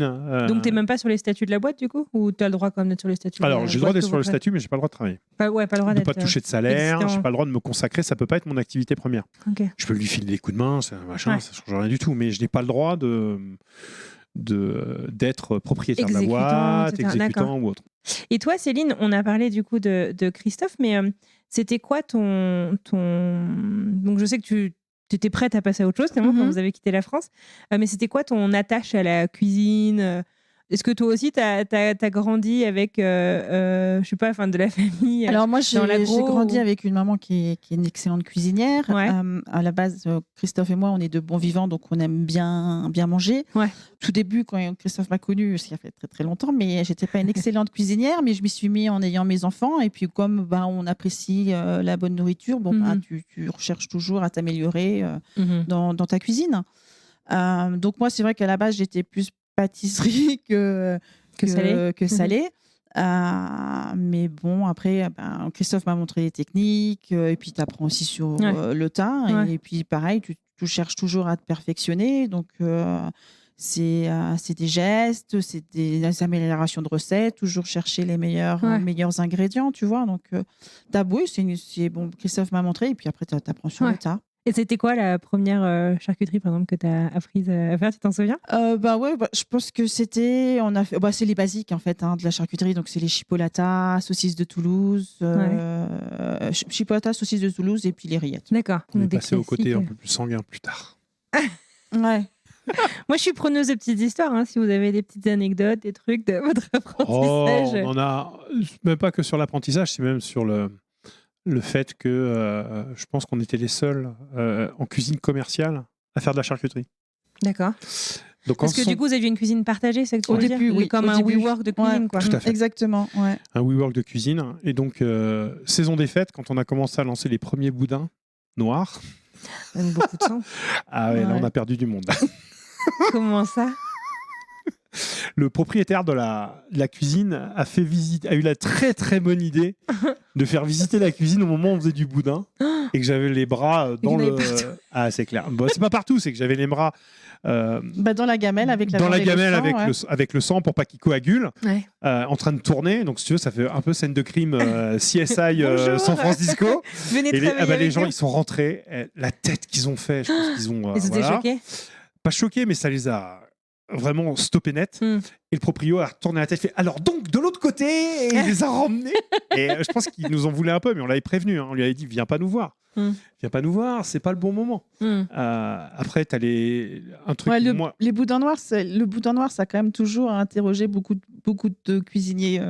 Donc t'es même pas sur les statuts de la boîte du coup, ou t'as le droit quand même d'être sur les statuts? Alors j'ai le droit d'être sur le statut, mais j'ai pas le droit de travailler. Pas le droit d'être. Pas toucher de salaire. J'ai pas le droit de me consacrer. Ça peut pas être mon activité première. Okay. Je peux lui filer des coups de main, ça change rien du tout. Mais je n'ai pas le droit d'être propriétaire de la boîte, exécutant ou autre. Et toi, Céline, on a parlé du coup de Christophe, mais c'était quoi ton... Donc je sais que tu étais prête à passer à autre chose, quand vous avez quitté la France, mais c'était quoi ton attache à la cuisine, Est-ce que toi aussi, t'as grandi avec, je sais pas, de la famille Alors moi, j'ai l'agro, grandi avec une maman qui est une excellente cuisinière. Ouais. À la base, Christophe et moi, on est de bons vivants, donc on aime bien manger. Ouais. Tout début, quand Christophe m'a connue, ce qui a fait très très longtemps, mais j'étais pas une excellente cuisinière, mais je m'y suis mis en ayant mes enfants. Et puis comme on apprécie la bonne nourriture, tu recherches toujours à t'améliorer dans ta cuisine. Donc moi, c'est vrai qu'à la base, j'étais plus pâtisserie que salé. Mais bon, après, Christophe m'a montré les techniques, et puis tu apprends aussi sur le tas. Ouais. Et puis pareil, tu cherches toujours à te perfectionner. Donc c'est des gestes, c'est des améliorations de recettes, toujours chercher les meilleurs ingrédients, tu vois. Donc oui, c'est bon, Christophe m'a montré, et puis après, tu apprends sur le tas. Et c'était quoi la première charcuterie, par exemple, que tu as apprise à faire? Tu t'en souviens? Je pense que c'est les basiques, en fait, de la charcuterie. Donc, c'est les chipolatas, saucisses de Toulouse, chipolatas, saucisses de Toulouse, et puis les rillettes. D'accord. On est passé au côté un peu plus sanguin plus tard. Ouais. Moi, je suis preneuse de petites histoires. Si vous avez des petites anecdotes, des trucs de votre apprentissage. On en a, même pas que sur l'apprentissage, c'est même sur le fait que je pense qu'on était les seuls en cuisine commerciale à faire de la charcuterie. D'accord. Donc, parce que du coup, vous aviez une cuisine partagée, c'est ça que tu veux dire? Oui, comme un WeWork de cuisine, quoi. Tout à fait. Exactement, ouais. Un WeWork de cuisine. Et donc, saison des fêtes, quand on a commencé à lancer les premiers boudins noirs. Ça donne beaucoup de sang. Ah ouais, là, on a perdu du monde. Comment ça? Le propriétaire de la cuisine a eu la très très bonne idée de faire visiter la cuisine au moment où on faisait du boudin et que j'avais les bras dans le... Ah, c'est clair. Bon, c'est pas partout, c'est que j'avais les bras... dans la gamelle avec la dans la gamelle sang, avec le sang pour pas qu'il coagule, ouais. en train de tourner. Donc si tu veux, ça fait un peu scène de crime CSI San Francisco. Venez et les gens, ils sont rentrés, la tête qu'ils ont fait, je pense qu'ils ont... Ils étaient choqués? Pas choqués, mais ça les a vraiment stoppé net. Et le proprio a retourné la tête, fait alors donc de l'autre côté, et il les a ramenés. Et je pense qu'ils nous en voulaient un peu, mais on l'avait prévenu. On lui avait dit viens pas nous voir. Viens pas nous voir, c'est pas le bon moment. Après, tu as un truc. Les boudins noirs, le boudin noir, ça a quand même toujours interrogé beaucoup de cuisiniers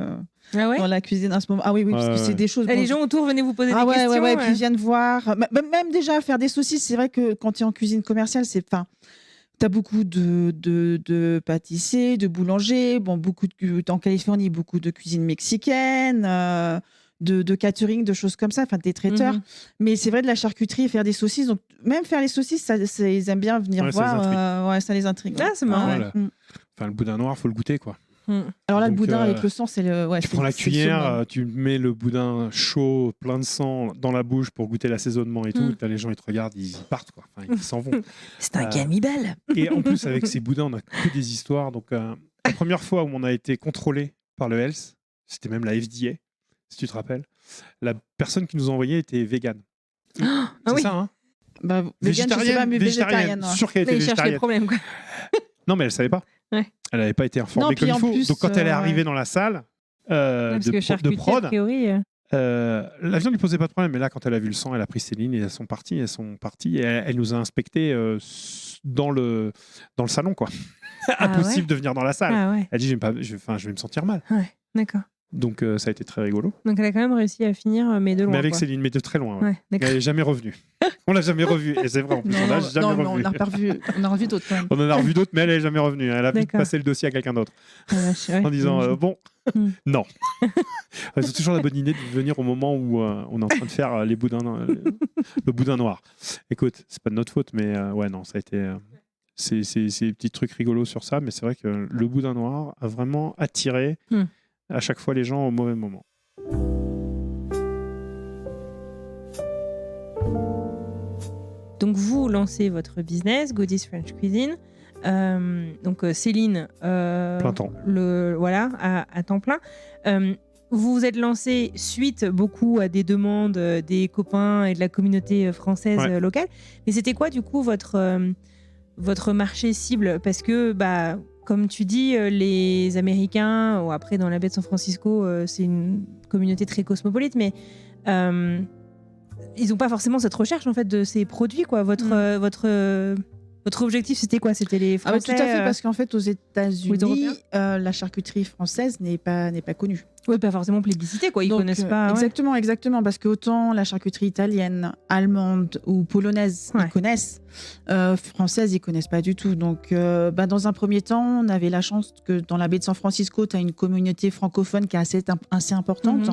dans la cuisine à ce moment. Ah oui, parce que c'est des choses. Les gens autour venaient vous poser des questions. Ouais, puis ils viennent voir. Même déjà faire des saucisses, c'est vrai que quand tu es en cuisine commerciale, tu as beaucoup de pâtissiers, de boulangers, en Californie, beaucoup de cuisine mexicaine, de catering, de choses comme ça, des traiteurs. Mais c'est vrai, de la charcuterie, faire des saucisses. Donc, même faire les saucisses, ils aiment bien venir voir. Ça les intrigue. Ah, c'est marrant. Voilà. Le boudin noir, il faut le goûter, quoi. Alors là, le boudin avec le sang, c'est le. Tu prends la cuillère, tu mets le boudin chaud, plein de sang, dans la bouche pour goûter l'assaisonnement et tout. Là, les gens, ils te regardent, ils partent, quoi. Ils s'en vont. C'est un cannibale. Et en plus, avec ces boudins, on a que des histoires. Donc, la première fois où on a été contrôlé par le Health, c'était même la FDA, si tu te rappelles. La personne qui nous envoyait était végane. C'est ça, hein? Végétarienne. Sûr qu'elle était végétarienne. Les problèmes, quoi. Non, mais elle savait pas. Ouais. Elle n'avait pas été informée comme il faut. Donc, quand elle est arrivée dans la salle de prod, l'avion ne lui posait pas de problème. Mais là, quand elle a vu le sang, elle a pris Céline et elles sont parties. Et elle nous a inspectés dans le salon, quoi. Impossible de venir dans la salle. Ah ouais. Elle dit je vais me sentir mal. Ouais, d'accord. Donc, ça a été très rigolo. Donc, elle a quand même réussi à finir, mais de loin. Mais avec quoi. Céline, mais de très loin. Ouais. Ouais, elle n'est jamais revenue. On l'a jamais revue. Et c'est vrai, en plus, on l'a jamais revue. On a revu d'autres quand même. On en a revu d'autres, mais elle n'est jamais revenue. Elle a vite passé le dossier à quelqu'un d'autre. En disant non. Ils ont toujours la bonne idée de venir au moment où on est en train de faire le boudin noir. Écoute, c'est pas de notre faute, mais non, ça a été. C'est des petits trucs rigolos sur ça, mais c'est vrai que le boudin noir a vraiment attiré à chaque fois les gens au mauvais moment. Donc vous lancez votre business, Goddy's French Cuisine. Donc Céline, plein temps. À temps plein. Vous vous êtes lancé suite beaucoup à des demandes des copains et de la communauté française locale. Mais c'était quoi du coup votre marché cible? Parce que comme tu dis, les Américains, ou après dans la baie de San Francisco, c'est une communauté très cosmopolite, mais ils n'ont pas forcément cette recherche en fait de ces produits, quoi. Votre Votre objectif, c'était quoi? C'était les Français? Tout à fait, parce qu'en fait, aux les États-Unis, Européens la charcuterie française n'est pas connue. Oui, pas forcément plébiscité, quoi. Ils Donc, connaissent pas. Exactement, parce que autant la charcuterie italienne, allemande ou polonaise, ils connaissent, française, ils connaissent pas du tout. Donc, dans un premier temps, on avait la chance que dans la baie de San Francisco, tu as une communauté francophone qui est assez importante.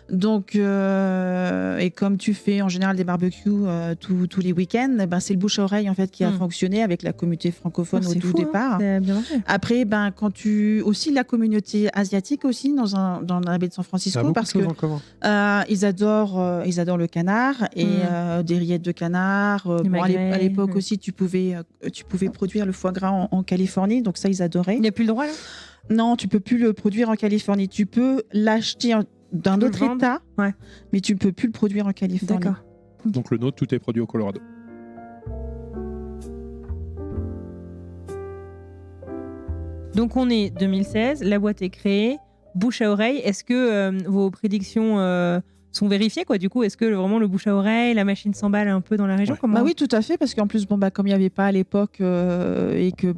Donc, et comme tu fais en général des barbecues tous les week-ends, c'est le bouche à oreille en fait qui a fonctionné avec la communauté francophone au tout départ. Ça a bien marché. Après, quand aussi la communauté asiatique aussi dans la baie de San Francisco, parce que ils adorent le canard et des rillettes de canard. À l'époque aussi, tu pouvais produire le foie gras en Californie, donc ça ils adoraient. Il n'y a plus le droit là? Non, tu peux plus le produire en Californie. Tu peux l'acheter d'un autre État, mais tu ne peux plus le produire en Californie. D'accord. Donc le nôtre, tout est produit au Colorado. Donc on est 2016, la boîte est créée, bouche à oreille. Est-ce que vos prédictions sont vérifiées, quoi? Du coup, est-ce que vraiment le bouche à oreille, la machine s'emballe un peu dans la région? Oui, tout à fait, parce qu'en plus, comme il n'y avait pas à l'époque et que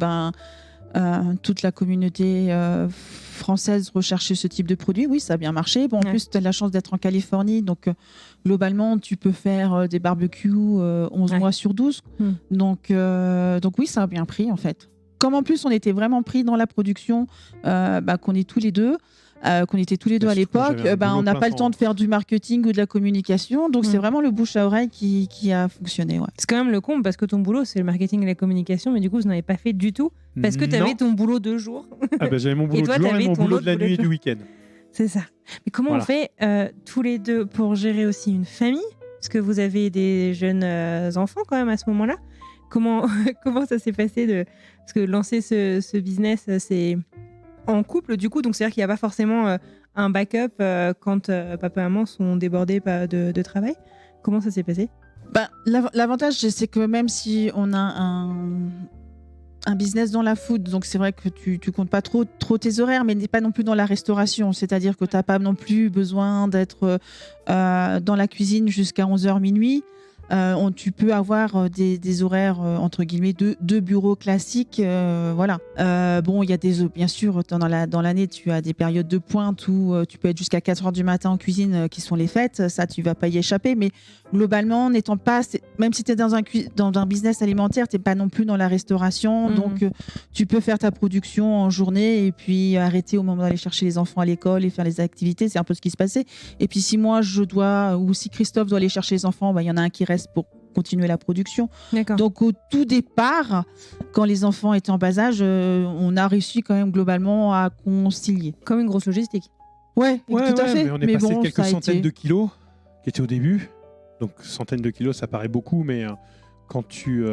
toute la communauté française recherchait ce type de produit, oui, ça a bien marché. En plus, tu as la chance d'être en Californie, donc globalement, tu peux faire des barbecues 11 mois sur 12. Donc oui, ça a bien pris, en fait. Comme en plus, on était vraiment pris dans la production, qu'on est tous les deux, qu'on était tous les deux à l'époque, on n'a pas le temps de faire du marketing ou de la communication. Donc, c'est vraiment le bouche à oreille qui a fonctionné. Ouais. C'est quand même le comble parce que ton boulot, c'est le marketing et la communication, mais du coup, vous n'avez pas fait du tout parce que tu avais ton boulot de jour. J'avais mon boulot de jour et mon boulot de la nuit et du week-end. C'est ça. Mais comment on fait tous les deux pour gérer aussi une famille? Parce que vous avez des jeunes enfants quand même à ce moment-là. Comment ça s'est passé Parce que lancer ce business, c'est en couple du coup, donc c'est-à-dire qu'il n'y a pas forcément un backup quand papa et maman sont débordés de travail. Comment ça s'est passé? L'avantage, c'est que même si on a un business dans la food, donc c'est vrai que tu comptes pas trop tes horaires, mais pas non plus dans la restauration. C'est-à-dire que tu n'as pas non plus besoin d'être dans la cuisine jusqu'à 11h minuit. Tu peux avoir des horaires entre guillemets de bureaux classiques, voilà. Il y a bien sûr dans l'année tu as des périodes de pointe où tu peux être jusqu'à 4h du matin en cuisine qui sont les fêtes, ça tu vas pas y échapper, mais globalement n'étant pas, même si tu es dans un business alimentaire, t'es pas non plus dans la restauration, donc tu peux faire ta production en journée et puis arrêter au moment d'aller chercher les enfants à l'école et faire les activités, c'est un peu ce qui se passait. Et puis si moi je dois, ou si Christophe doit aller chercher les enfants, il y en a un qui reste pour continuer la production. Donc au tout départ, quand les enfants étaient en bas âge, on a réussi quand même globalement à concilier. Comme une grosse logistique. Ouais, tout à fait. Mais on est passé de quelques centaines de kilos qui étaient au début. Donc centaines de kilos, ça paraît beaucoup, mais quand tu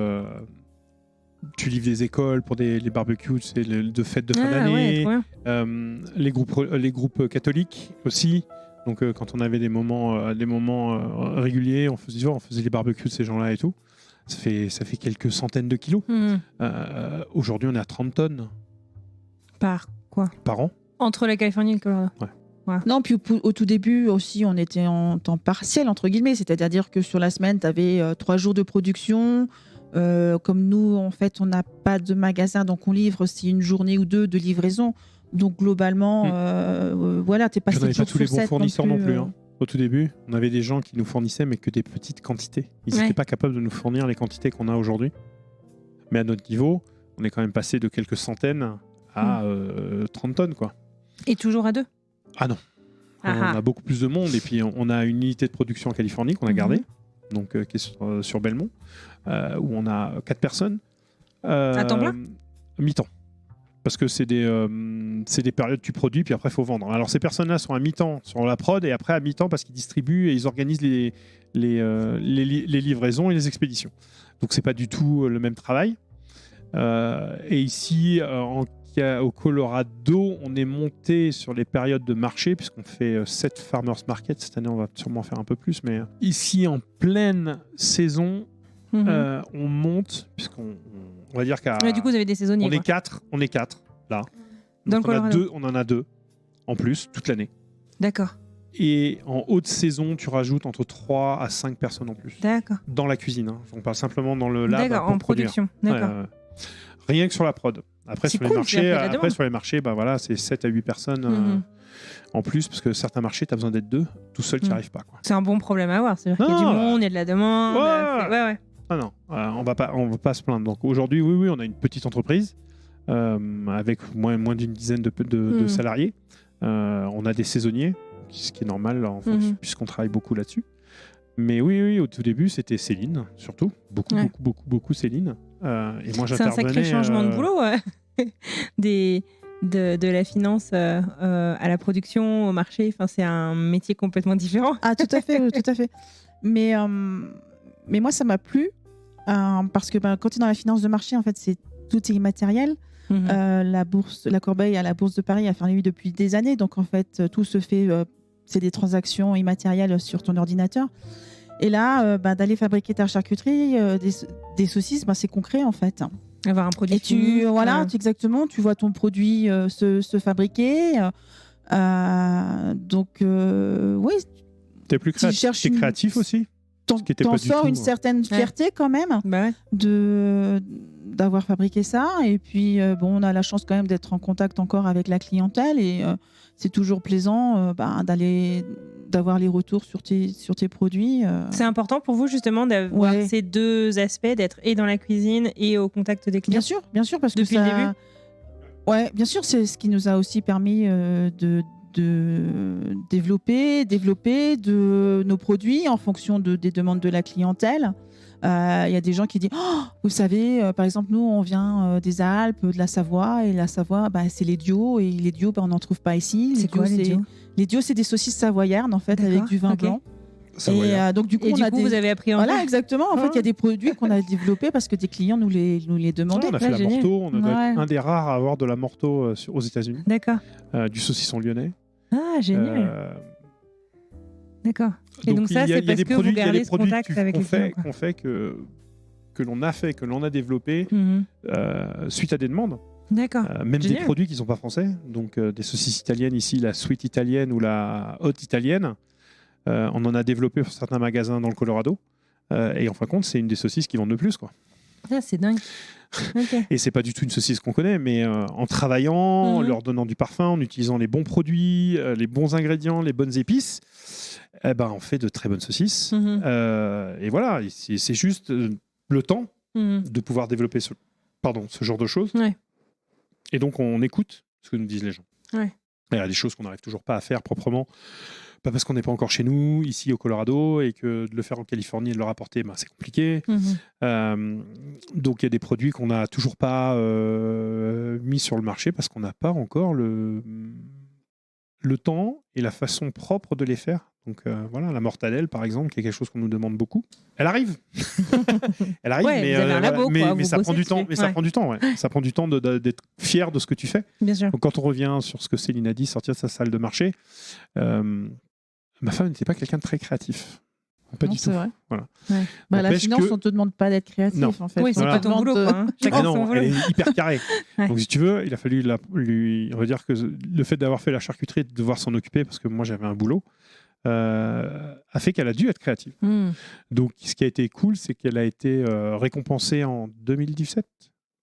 livres des écoles pour les barbecues, c'est de fêtes de fin d'année, les groupes catholiques aussi. Donc quand on avait des moments réguliers, on faisait les barbecues de ces gens-là et tout. Ça fait quelques centaines de kilos. Aujourd'hui, on est à 30 tonnes. Par quoi? Par an. Entre la Californie et le Colorado. Ouais. Non, puis au tout début aussi, on était en temps partiel, entre guillemets. C'est-à-dire que sur la semaine, tu avais 3 jours de production. Comme nous, en fait, on n'a pas de magasin, donc on livre aussi une journée ou deux de livraison. Donc globalement, t'es pas. On n'avait pas tous les bons fournisseurs non plus. Au tout début, on avait des gens qui nous fournissaient, mais que des petites quantités. Ils n'étaient pas capables de nous fournir les quantités qu'on a aujourd'hui. Mais à notre niveau, on est quand même passé de quelques centaines à 30 tonnes, quoi. Et toujours à 2? Ah non. On a beaucoup plus de monde. Et puis, on a une unité de production en Californie qu'on a gardée, donc, qui est sur Belmont, où on a 4 personnes. À temps plein? Mi-temps. Parce que c'est des périodes tu produis, puis après, il faut vendre. Alors, ces personnes-là sont à mi-temps sur la prod, et après à mi-temps parce qu'ils distribuent et ils organisent les livraisons et les expéditions. Donc, c'est pas du tout le même travail. Et ici, au Colorado, on est monté sur les périodes de marché, puisqu'on fait 7 farmers market. Cette année, on va sûrement faire un peu plus. Mais ici, en pleine saison, on monte, puisqu'on va dire qu'à... du coup, vous avez des saisonniers. On est quatre là. Dans Donc on en a deux en plus toute l'année. D'accord. Et en haute saison, tu rajoutes entre 3 à 5 personnes en plus. D'accord. Dans la cuisine. Hein. On parle simplement dans le lab. D'accord, pour en produire. production. D'accord. Rien que sur la prod. Après, C'est sur, cool, les marchés, bah, voilà, c'est 7 à 8 personnes en plus, parce que certains marchés, tu as besoin d'être 2. Tout seul, tu n'y arrives pas. Quoi. C'est un bon problème à avoir. C'est-à-dire qu'il y a du monde, il y a de la demande. Ouais. Ah non, on va pas se plaindre. Donc aujourd'hui, oui, on a une petite entreprise avec moins d'une dizaine de salariés. On a des saisonniers, ce qui est normal puisqu'on travaille beaucoup là-dessus. Mais oui, au tout début, c'était Céline, surtout. Beaucoup Céline. Et moi, j'intervenais... C'est un sacré changement de boulot, de la finance à la production, au marché. Enfin, c'est un métier complètement différent. Ah, tout à fait, tout à fait. Mais moi, ça m'a plu parce que quand tu es dans la finance de marché, en fait, tout est immatériel. La Corbeille à la Bourse de Paris a fermé depuis des années. Donc, en fait, tout se fait... c'est des transactions immatérielles sur ton ordinateur. Et là, d'aller fabriquer ta charcuterie, des saucisses, c'est concret en fait. Avoir un produit. Et exactement, tu vois ton produit se fabriquer. Donc, oui. T'es plus créatif. T'es créatif aussi. T'en sors une certaine fierté quand même d'avoir fabriqué ça. Et puis, on a la chance quand même d'être en contact encore avec la clientèle et c'est toujours plaisant d'avoir les retours sur tes produits. C'est important pour vous justement d'avoir ces deux aspects, d'être et dans la cuisine et au contact des clients. Bien sûr, parce depuis le début. Ouais, bien sûr, c'est ce qui nous a aussi permis de développer de nos produits en fonction des demandes de la clientèle. Il y a des gens qui disent vous savez, par exemple, nous, on vient des Alpes, de la Savoie, et la Savoie, c'est les Dio, et les Dio, on n'en trouve pas ici. C'est quoi les Dio ? Les Dio, c'est des saucisses savoyardes, en fait, avec du vin blanc. Et donc, du coup, vous avez appris en Voilà, exactement. En fait, il y a des produits qu'on a développés parce que des clients nous les demandaient. On a fait la Morteau, on est un des rares à avoir de la Morteau aux États-Unis. D'accord. Du saucisson lyonnais. Ah, génial. D'accord. Et donc ça, c'est parce que vous gardez ce contact avec les clients. Que l'on a développé suite à des demandes. D'accord. Même des produits qui ne sont pas français. Donc des saucisses italiennes ici, la sweet italienne ou la hot italienne. On en a développé pour certains magasins dans le Colorado. Et en fin de compte, c'est une des saucisses qui vendent le plus, quoi. Ah, c'est dingue. Okay. Et c'est pas du tout une saucisse qu'on connaît, mais en travaillant, en leur donnant du parfum, en utilisant les bons produits, les bons ingrédients, les bonnes épices, on fait de très bonnes saucisses. Et voilà, c'est juste le temps de pouvoir développer ce genre de choses. Ouais. Et donc on écoute ce que nous disent les gens. Ouais. Il y a des choses qu'on n'arrive toujours pas à faire proprement. Pas parce qu'on n'est pas encore chez nous, ici au Colorado, et que de le faire en Californie et de le rapporter, c'est compliqué. Donc il y a des produits qu'on n'a toujours pas mis sur le marché parce qu'on n'a pas encore le temps et la façon propre de les faire. Donc voilà, la mortadelle par exemple, qui est quelque chose qu'on nous demande beaucoup. Elle arrive. Elle arrive, mais ça prend du temps. Mais ça prend du temps, ouais. Ça prend du temps d'être fier de ce que tu fais. Bien sûr. Donc quand on revient sur ce que Céline a dit, sortir de sa salle de marché, ma femme n'était pas quelqu'un de très créatif. Pas du tout. Vrai. Voilà. Ouais. La finance, on ne te demande pas d'être créatif. Non. En fait. Oui, c'est pas ton boulot. Elle est hyper carrée. Donc, si tu veux, il a fallu lui redire que le fait d'avoir fait la charcuterie et de devoir s'en occuper, parce que moi, j'avais un boulot, a fait qu'elle a dû être créative. Donc, ce qui a été cool, c'est qu'elle a été récompensée en 2017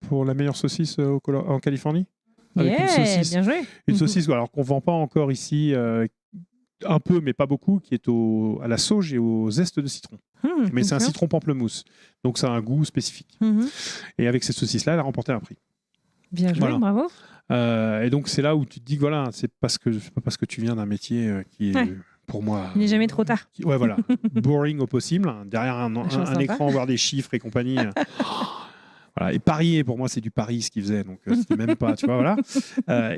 pour la meilleure saucisse en Californie. Avec une saucisse, bien joué. Une saucisse alors qu'on ne vend pas encore ici... un peu, mais pas beaucoup, qui est à la sauge et au zeste de citron. Mais c'est un citron pamplemousse. Donc, ça a un goût spécifique. Et avec cette saucisse-là, elle a remporté un prix. Bien joué, bravo. Et donc, c'est là où tu te dis que voilà, c'est pas parce que tu viens d'un métier qui est, pour moi... Il n'est jamais trop tard. Voilà. Boring au possible. Derrière un écran, voir des chiffres et compagnie... Voilà. Et parier, pour moi, c'est du pari ce qu'il faisait. Donc, c'était même pas, tu vois, voilà.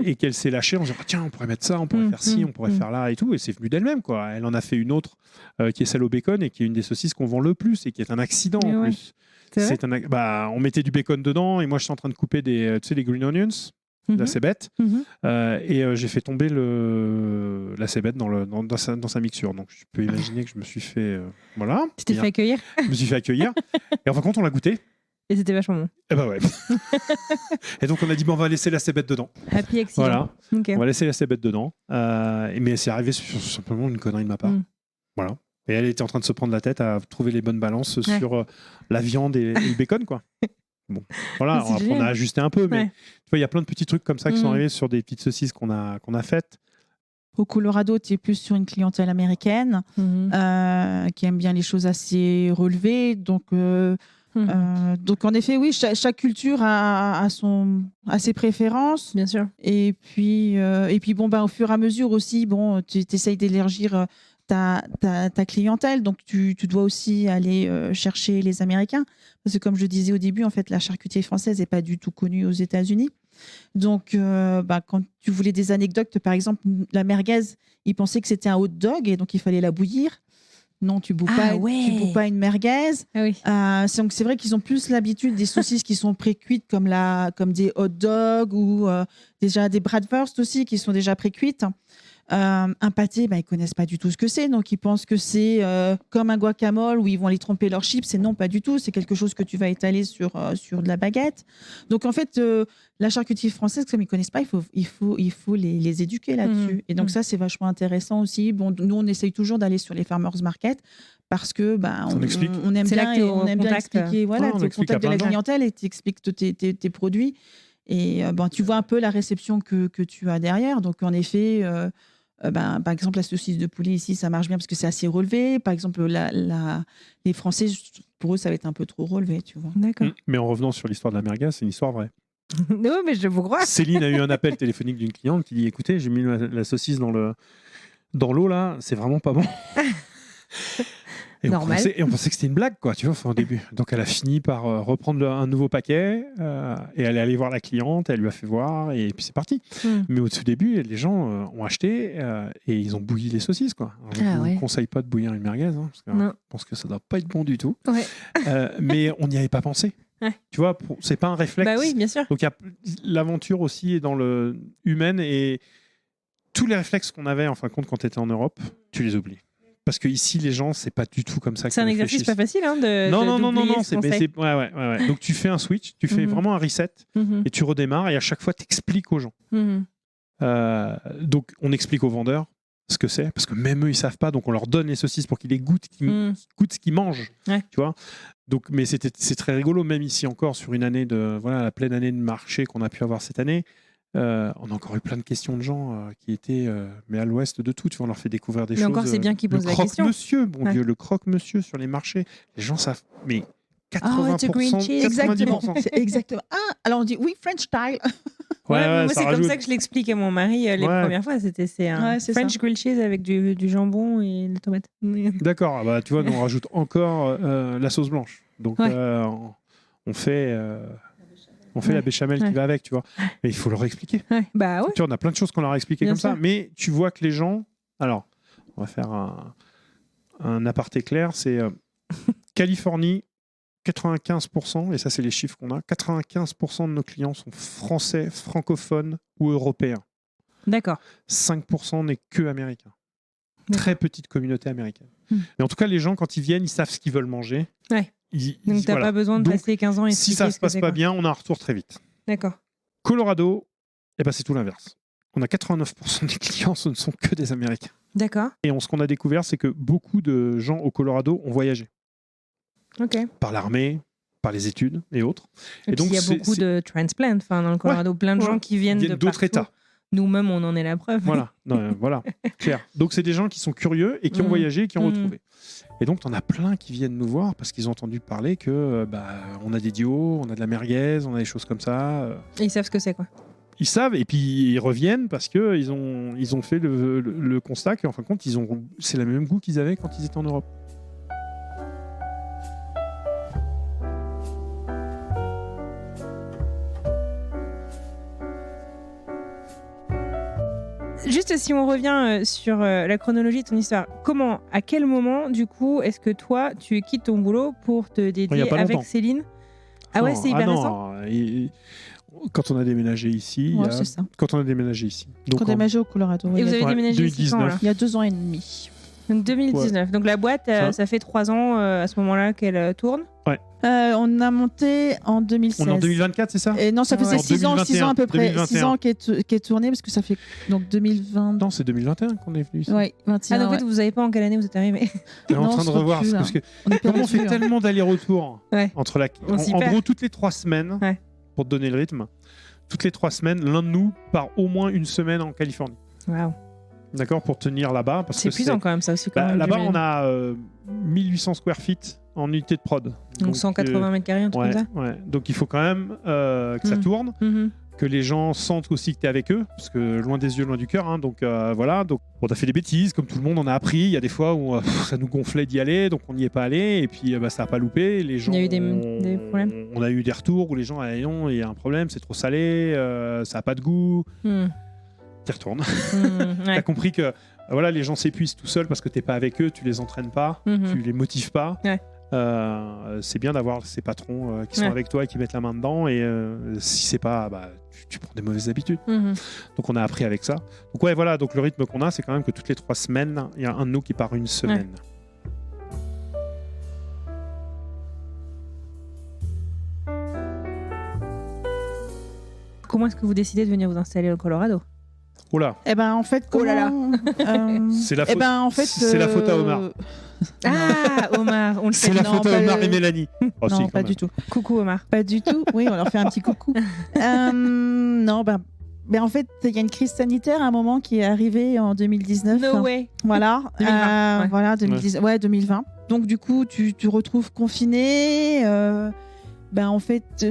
Et qu'elle s'est lâchée en disant, tiens, on pourrait mettre ça, on pourrait faire ci, on pourrait faire là et tout. Et c'est venu d'elle-même, quoi. Elle en a fait une autre qui est celle au bacon et qui est une des saucisses qu'on vend le plus et qui est un accident en plus. On mettait du bacon dedans et moi, je suis en train de couper les green onions. La cébette et j'ai fait tomber la cébette dans sa mixture. Donc, je peux imaginer que je me suis fait... voilà. Tu t'es fait accueillir. Je me suis fait accueillir. Et en fin de compte, on l'a goûté. Et c'était vachement bon. Eh ben ouais. Et donc on a dit on va laisser la cébette dedans. Happy accident. Voilà. Okay. On va laisser la cébette dedans. Mais c'est arrivé sur simplement une connerie de ma part. Voilà. Et elle était en train de se prendre la tête à trouver les bonnes balances sur la viande et le bacon, quoi. Bon, voilà. Après, on a ajusté un peu, mais tu vois, il y a plein de petits trucs comme ça qui sont arrivés sur des petites saucisses qu'on a faites. Au Colorado, tu es plus sur une clientèle américaine qui aime bien les choses assez relevées. Donc en effet, oui, chaque culture a ses préférences. Bien sûr. Et puis bon, au fur et à mesure aussi, tu essayes d'élargir ta clientèle. Donc, tu dois aussi aller chercher les Américains. Parce que comme je disais au début, en fait, la charcuterie française n'est pas du tout connue aux États-Unis. Donc, quand tu voulais des anecdotes, par exemple, la merguez, ils pensaient que c'était un hot dog et donc il fallait la bouillir. Non, tu boues pas une merguez. Ah oui. Donc c'est vrai qu'ils ont plus l'habitude des saucisses qui sont pré-cuites comme des hot dogs ou déjà des bratwurst aussi qui sont déjà pré-cuites. Un pâté, ils connaissent pas du tout ce que c'est, donc ils pensent que c'est comme un guacamole où ils vont aller tremper leurs chips. Et non, pas du tout. C'est quelque chose que tu vas étaler sur de la baguette. Donc en fait, la charcuterie française, comme ils connaissent pas, il faut les éduquer là-dessus. Et donc ça, c'est vachement intéressant aussi. Bon, nous, on essaye toujours d'aller sur les farmers market parce que on aime bien expliquer. Voilà, tu es au contact de la clientèle et tu expliques tes produits. Et tu vois un peu la réception que tu as derrière. Donc en effet. Par exemple, la saucisse de poulet ici, ça marche bien parce que c'est assez relevé. Par exemple, les Français, pour eux, ça va être un peu trop relevé, tu vois. D'accord. Mais en revenant sur l'histoire de la merguez, c'est une histoire vraie. Non, mais je vous crois. Céline a eu un appel téléphonique d'une cliente qui dit écoutez, j'ai mis la saucisse dans l'eau là, c'est vraiment pas bon. Et normal. On pensait que c'était une blague, quoi, tu vois, au début. Donc elle a fini par reprendre un nouveau paquet et elle est allée voir la cliente, elle lui a fait voir et puis c'est parti. Mais au tout début, les gens ont acheté et ils ont bouilli les saucisses, quoi. Alors, je ne vous conseille pas de bouillir une merguez, parce que je pense que ça doit pas être bon du tout. Ouais. Mais on n'y avait pas pensé. Ouais. Tu vois, c'est pas un réflexe. Bah oui, bien sûr. Donc l'aventure aussi est dans le humaine et tous les réflexes qu'on avait en fin de compte quand tu étais en Europe, tu les oublies. Parce que ici, les gens, c'est pas du tout comme ça. C'est un exercice pas facile, non. Ouais. Donc tu fais un switch, tu fais vraiment un reset et tu redémarres et à chaque fois, tu expliques aux gens. Donc on explique aux vendeurs ce que c'est, parce que même eux, ils savent pas. Donc on leur donne les saucisses pour qu'ils les goûtent, qu'ils goûtent ce qu'ils mangent. Ouais. Tu vois. Donc, mais c'est très rigolo, même ici encore sur une année la pleine année de marché qu'on a pu avoir cette année. On a encore eu plein de questions de gens qui étaient mais à l'ouest de tout. Tu vois, on leur fait découvrir des choses. Mais encore, c'est bien qu'ils posent la question. Croque-monsieur, bon Dieu, le croque-monsieur sur les marchés. Les gens savent, mais 80%, green cheese. 90%. Exactement. Alors on dit oui, French style. Moi, c'est comme ça que je l'explique à mon mari les premières fois. C'est un French grilled cheese avec du jambon et des tomates. D'accord. Tu vois, nous, on rajoute encore la sauce blanche. Donc, on fait la béchamel qui va avec, tu vois. Mais il faut leur expliquer. Ouais. Bah ouais. Tu vois, on a plein de choses qu'on leur a expliquées comme ça. Mais tu vois que les gens... Alors, on va faire un aparté clair. C'est Californie, 95%, et ça, c'est les chiffres qu'on a, 95% de nos clients sont français, francophones ou européens. D'accord. 5% n'est que américain. Très petite communauté américaine. Mais en tout cas, les gens, quand ils viennent, ils savent ce qu'ils veulent manger. Ouais. Donc, tu n'as pas besoin de passer 15 ans et si ça ne se passe pas bien, on a un retour très vite. D'accord. Colorado, c'est tout l'inverse. On a 89% des clients, ce ne sont que des Américains. D'accord. Et ce qu'on a découvert, c'est que beaucoup de gens au Colorado ont voyagé. Okay. Par l'armée, par les études et autres. Et donc, il y a beaucoup de transplants dans le Colorado. Plein de gens qui viennent d'autres États. Nous-mêmes, on en est la preuve. Voilà, clair. Donc, c'est des gens qui sont curieux et qui ont voyagé et qui ont retrouvé. Et donc, t'en as plein qui viennent nous voir parce qu'ils ont entendu parler que on a des dios, on a de la merguez, on a des choses comme ça. Et ils savent ce que c'est, quoi. Ils savent et puis ils reviennent parce qu'ils ont fait le constat qu'en fin de compte, c'est le même goût qu'ils avaient quand ils étaient en Europe. Juste si on revient sur la chronologie de ton histoire, à quel moment, du coup, est-ce que toi, tu quittes ton boulot pour te dédier avec Céline ? C'est hyper récent. Quand on a déménagé ici. C'est ça. Quand on a déménagé ici. Donc, quand on a déménagé au Colorado. Et vous avez déménagé ici quand, là ? Il y a 2 ans et demi. Donc 2019. Donc la boîte, ça fait 3 ans à ce moment-là qu'elle tourne. Ouais. On a monté en 2016. On est en 2024, c'est ça? Et non, ça faisait 6 ans à peu près. 2021. 6 ans qui est tourné parce que ça fait donc 2020. Non, c'est 2021 qu'on est venu ici. Oui, 21. Donc en fait, vous savez pas en quelle année vous êtes arrivé. On est en Non, train de on se revoir. recule, Parce que On est comme on perdu, fait tellement d'allers-retours entre en gros, toutes les 3 semaines, pour te donner le rythme, toutes les 3 semaines, l'un de nous part au moins une semaine en Californie. Waouh. D'accord, pour tenir là-bas. C'est épuisant quand même, ça aussi. Là-bas, on a 1800 square feet en unité de prod. Donc 180 mètres carrés, un truc comme ça. Ouais. Donc il faut quand même que ça tourne, que les gens sentent aussi que tu es avec eux, parce que loin des yeux, loin du cœur. Donc voilà. Donc on a fait des bêtises, comme tout le monde on a appris. Il y a des fois où ça nous gonflait d'y aller, donc on n'y est pas allé, et puis ça n'a pas loupé. Les gens, il y a eu des problèmes. On a eu des retours où les gens disaient non, il y a un problème, c'est trop salé, ça n'a pas de goût. T'y retournes. T'as compris que voilà, les gens s'épuisent tout seuls parce que t'es pas avec eux, tu les entraînes pas, tu les motives pas. C'est bien d'avoir ces patrons qui sont avec toi et qui mettent la main dedans, et si c'est pas, tu prends des mauvaises habitudes. Donc on a appris avec ça. Donc voilà, donc le rythme qu'on a, c'est quand même que toutes les 3 semaines, il y a un de nous qui part une semaine. Comment est-ce que vous décidez de venir vous installer au Colorado? Oh là. Eh ben en fait, c'est la faute. C'est la faute à Omar. Omar, on le sait. C'est la faute à Omar et Mélanie. Non, pas du tout. Coucou Omar. Pas du tout. Oui, on leur fait un petit coucou. Non, en fait, il y a une crise sanitaire à un moment qui est arrivée en 2019. No way. Voilà. 2020. Voilà, 2020. Donc du coup, tu te retrouves confiné. En fait.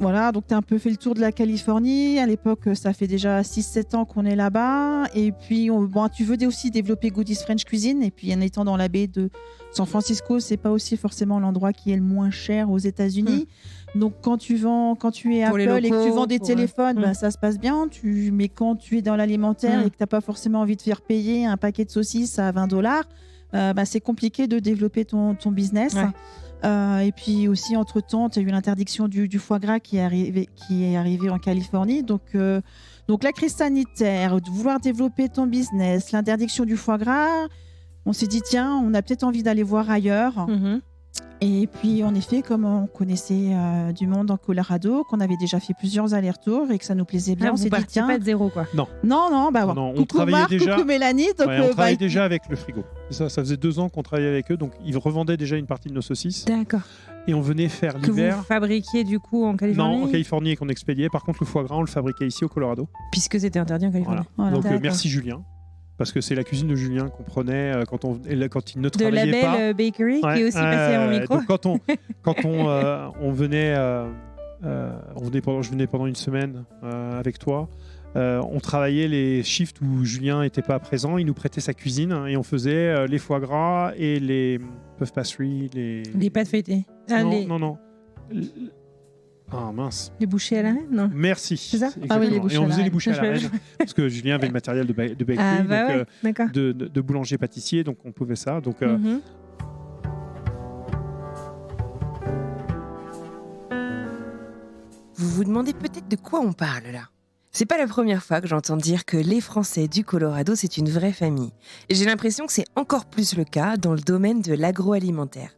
Voilà, donc tu as un peu fait le tour de la Californie. À l'époque, ça fait déjà 6-7 ans qu'on est là-bas. Et puis, tu veux aussi développer Goodies French Cuisine. Et puis, en étant dans la baie de San Francisco, c'est pas aussi forcément l'endroit qui est le moins cher aux États-Unis. Donc, quand tu es Apple et que tu vends des téléphones, ça se passe bien. Mais quand tu es dans l'alimentaire et que tu n'as pas forcément envie de faire payer un paquet de saucisses à $20, c'est compliqué de développer ton business. Et puis aussi, entre-temps, tu as eu l'interdiction du foie gras qui est arrivée en Californie. Donc la crise sanitaire, de vouloir développer ton business, l'interdiction du foie gras, on s'est dit, tiens, on a peut-être envie d'aller voir ailleurs. Et puis, en effet, comme on connaissait du monde en Colorado, qu'on avait déjà fait plusieurs allers-retours et que ça nous plaisait bien, on s'est dit, tiens... pas de zéro, quoi. Non, on travaillait déjà... Coucou Mélanie. Donc, on travaillait déjà avec le frigo. Ça faisait 2 ans qu'on travaillait avec eux, donc ils revendaient déjà une partie de nos saucisses. D'accord. Et on venait faire l'hiver... Que vous fabriquiez du coup en Californie? Non, en Californie et qu'on expédiait. Par contre, le foie gras, on le fabriquait ici au Colorado. Puisque c'était interdit en Californie. Voilà. Donc merci Julien. Parce que c'est la cuisine de Julien qu'on prenait quand il ne travaillait pas. De la belle bakery qui est aussi passée à mon micro. Donc quand on venait, je venais pendant une semaine avec toi. On travaillait les shifts où Julien n'était pas présent. Il nous prêtait sa cuisine et on faisait les foie gras et les puff pastry, les pâtes feuilletées. Non. Ah mince. Les bouchées à la reine, non? Merci. C'est ça? Oui, et on faisait les bouchées à la reine parce que Julien avait le matériel de bakery, de boulanger-pâtissier, donc on pouvait ça. Donc, Vous vous demandez peut-être de quoi on parle là. C'est pas la première fois que j'entends dire que les Français du Colorado, c'est une vraie famille. Et j'ai l'impression que c'est encore plus le cas dans le domaine de l'agroalimentaire.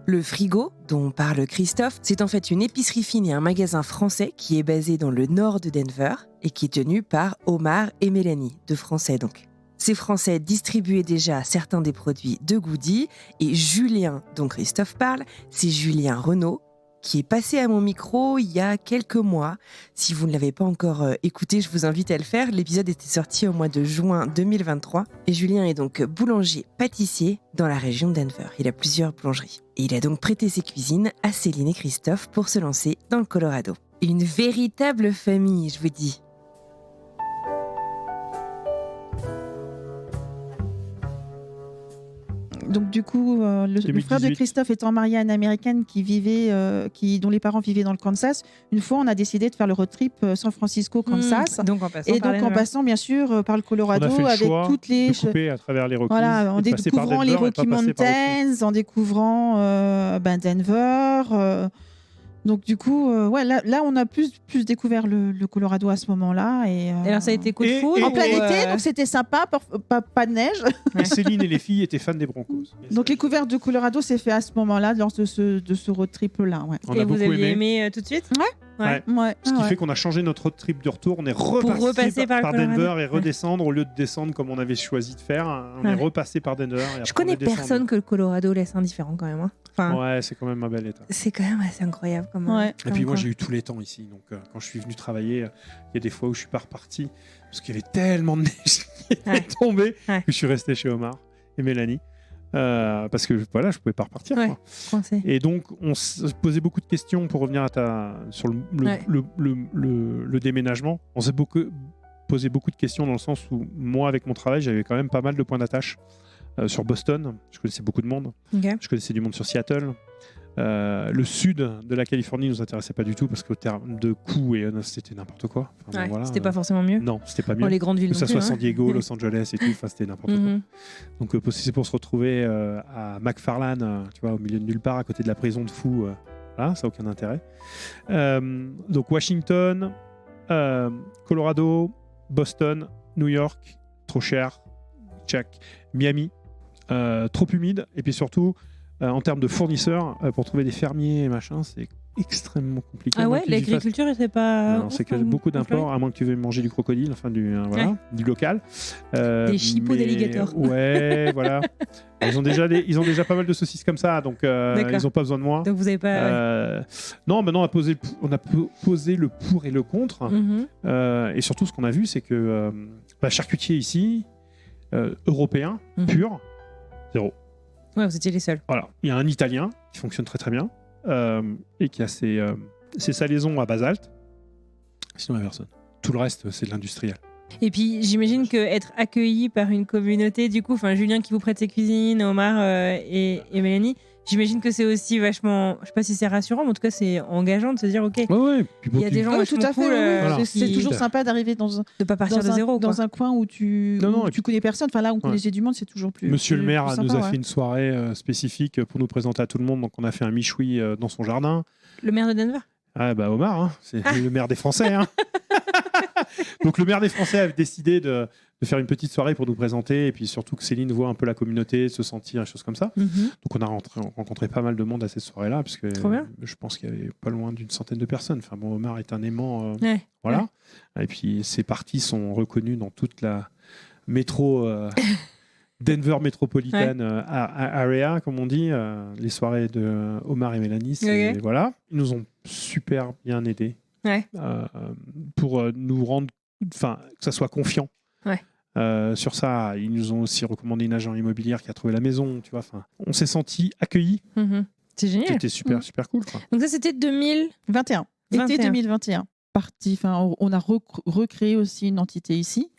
Le Frigo, dont parle Christophe, c'est en fait une épicerie fine et un magasin français qui est basé dans le nord de Denver et qui est tenu par Omar et Mélanie, 2 Français donc. Ces Français distribuaient déjà certains des produits de Goody et Julien, dont Christophe parle, c'est Julien Renaud, qui est passé à mon micro il y a quelques mois. Si vous ne l'avez pas encore écouté, je vous invite à le faire. L'épisode était sorti au mois de juin 2023. Et Julien est donc boulanger-pâtissier dans la région de Denver. Il a plusieurs boulangeries. Et il a donc prêté ses cuisines à Céline et Christophe pour se lancer dans le Colorado. Une véritable famille, je vous dis. Donc du coup, le frère de Christophe étant marié à une Américaine dont les parents vivaient dans le Kansas, une fois on a décidé de faire le road trip San Francisco-Kansas. Donc en passant bien sûr par le Colorado avec toutes les... de couper à travers les Rockies. Voilà, en découvrant les Rocky Mountains, en découvrant Denver. Donc du coup, là, on a plus découvert le Colorado à ce moment-là. Et alors, ça a été coup de foudre en plein été, donc c'était sympa, pas de neige. Et Céline et les filles étaient fans des Broncos. Donc les couvertes de Colorado s'est fait à ce moment-là, lors de ce road trip-là. Ouais. On et a vous beaucoup aviez aimé. aimé tout de suite? Ouais. Ouais. Ce qui fait qu'on a changé notre road trip de retour. On est repassé par Denver et redescendre au lieu de descendre comme on avait choisi de faire. On est repassé par Denver. Et je connais personne que le Colorado laisse indifférent quand même. Hein. Enfin, ouais, c'est quand même un bel état. C'est quand même assez incroyable. Et puis moi, j'ai eu tous les temps ici. Donc quand je suis venu travailler, il y a des fois où je suis pas reparti parce qu'il y avait tellement de neige qui était tombée que je suis resté chez Omar et Mélanie. Parce que voilà, je pouvais pas repartir. Quoi. Et donc, on se posait beaucoup de questions pour revenir sur le déménagement. On s'est posé beaucoup de questions dans le sens où moi, avec mon travail, j'avais quand même pas mal de points d'attache sur Boston. Je connaissais beaucoup de monde. Je connaissais du monde sur Seattle. Le sud de la Californie nous intéressait pas du tout parce qu'au terme de coûts c'était n'importe quoi. Enfin, voilà, c'était pas forcément mieux. Non, c'était pas mieux. Les grandes villes que ça soit San Diego, Los Angeles et tout, c'était n'importe quoi. Donc c'est pour se retrouver à McFarland, tu vois, au milieu de nulle part, à côté de la prison de fous. Là, ça n'a aucun intérêt. Donc Washington, Colorado, Boston, New York, trop cher, check. Miami, trop humide, et puis surtout en termes de fournisseurs, pour trouver des fermiers et machin, c'est extrêmement compliqué. Ah ouais, l'agriculture n'était pas... Non, c'est que beaucoup d'imports, à moins que tu veuilles manger du crocodile, enfin du local. Des chipots d'alligator. Ouais, voilà. Ils ont déjà pas mal de saucisses comme ça, donc ils n'ont pas besoin de moi. Donc vous n'avez pas... Non, maintenant on a posé le pour et le contre. Et surtout, ce qu'on a vu, c'est que charcutier ici, européen, pur, 0. Ouais, vous étiez les seuls. Voilà. Il y a un Italien qui fonctionne très très bien et qui a ses salaisons à basalte. Sinon, il n'y a personne. Tout le reste, c'est de l'industriel. Et puis, j'imagine qu'être accueilli par une communauté, du coup, Julien qui vous prête ses cuisines, Omar et Mélanie, j'imagine que c'est aussi vachement, je sais pas si c'est rassurant, mais en tout cas, c'est engageant de se dire, ok, il y a des gens tout à fait. cool, voilà. C'est toujours sympa d'arriver de pas partir de zéro, dans un coin où tu connais personne. Enfin là, on connaissait du monde, c'est toujours plus. Monsieur le maire sympa, nous a fait une soirée spécifique pour nous présenter à tout le monde, donc on a fait un michoui dans son jardin. Le maire de Denver. Ah bah Omar, hein, c'est le maire des Français. Hein. Donc le maire des Français a décidé de faire une petite soirée pour nous présenter et puis surtout que Céline voit un peu la communauté, se sentir, des choses comme ça. Donc on a rencontré pas mal de monde à cette soirée-là parce que je pense qu'il y avait pas loin d'une centaine de personnes. Enfin bon, Omar est un aimant, voilà. Et puis ses parties sont reconnues dans toute la métro. Denver Metropolitan Area, comme on dit, les soirées de Omar et Mélanie, voilà. Ils nous ont super bien aidés pour nous rendre, que ça soit confiant. Sur ça, ils nous ont aussi recommandé une agent immobilière qui a trouvé la maison, tu vois. On s'est sentis accueillis. C'est génial. C'était super cool. Quoi. Donc ça, c'était 2021. Été 2021. On a recréé aussi une entité ici.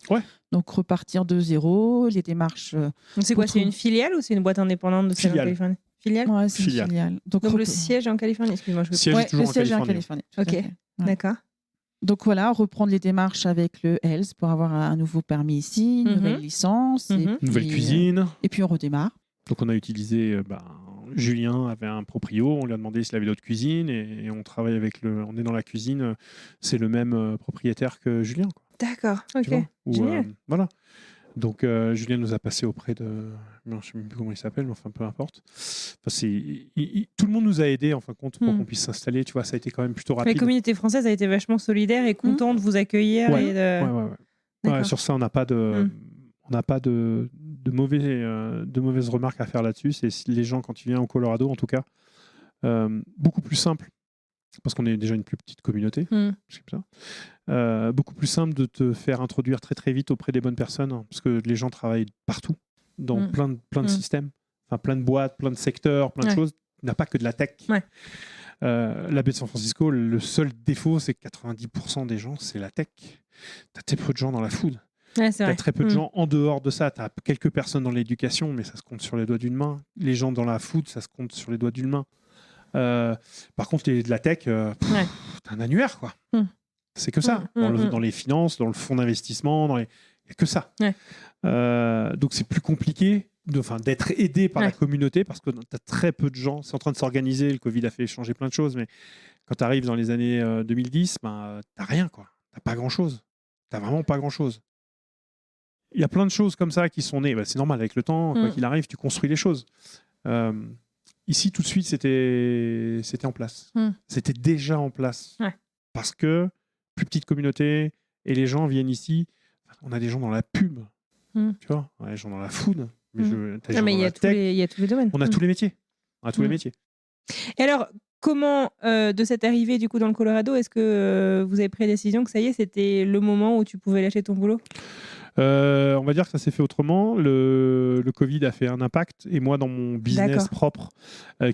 Donc repartir de zéro, les démarches. C'est quoi, c'est une filiale ou c'est une boîte indépendante de celle en Californie? Filiale. Ouais, c'est une filiale. Donc le siège est en Californie. Excuse-moi, le siège est en Californie. Ok, d'accord. Donc voilà, reprendre les démarches avec le Health pour avoir un nouveau permis ici, une nouvelle licence, une nouvelle cuisine. Et puis on redémarre. Donc on a utilisé. Julien avait un proprio, on lui a demandé s'il avait d'autres cuisines et on travaille avec on est dans la cuisine, c'est le même propriétaire que Julien. Quoi. D'accord, ok. Génial. Voilà. Donc Julien nous a passé auprès de, je ne sais même plus comment il s'appelle, mais enfin peu importe. Tout le monde nous a aidés en fin de compte pour qu'on puisse s'installer. Tu vois, ça a été quand même plutôt rapide. La communauté française a été vachement solidaire et contente de vous accueillir. Sur ça, on n'a pas de mauvaises remarques à faire là-dessus. C'est les gens, quand tu viens au Colorado, en tout cas, beaucoup plus simple, parce qu'on est déjà une plus petite communauté, beaucoup plus simple de te faire introduire très très vite auprès des bonnes personnes, parce que les gens travaillent partout, dans plein de systèmes, plein de boîtes, plein de secteurs, plein de choses. Il n'y a pas que de la tech. La baie de San Francisco, le seul défaut, c'est que 90% des gens, c'est la tech. Tu as très peu de gens dans la food. Tu as très peu de gens en dehors de ça. Tu as quelques personnes dans l'éducation, mais ça se compte sur les doigts d'une main. Les gens dans la food, ça se compte sur les doigts d'une main. Par contre, de la tech, t'as un annuaire, quoi. C'est que ça. Dans les finances, dans le fonds d'investissement, il n'y a que ça. Donc, c'est plus compliqué d'être aidé par la communauté parce que tu as très peu de gens. C'est en train de s'organiser. Le Covid a fait changer plein de choses, mais Quand tu arrives dans les années 2010, t'as rien, quoi. T'as pas grand-chose. T'as vraiment pas grand-chose. Il y a plein de choses comme ça qui sont nées. C'est normal, avec le temps, quoi qu'il arrive, tu construis les choses. Ici, tout de suite, c'était en place. C'était déjà en place. Ouais. Parce que plus petite communauté, et les gens viennent ici. On a des gens dans la pub, tu vois, on a des gens dans la food. Mais il y a tous les domaines. On a tous les métiers. Les métiers. Et alors, comment, de cette arrivée du coup dans le Colorado, est-ce que vous avez pris la décision que ça y est, c'était le moment où tu pouvais lâcher ton boulot ? On va dire que ça s'est fait autrement. Le Covid a fait un impact. Et moi, dans mon business propre,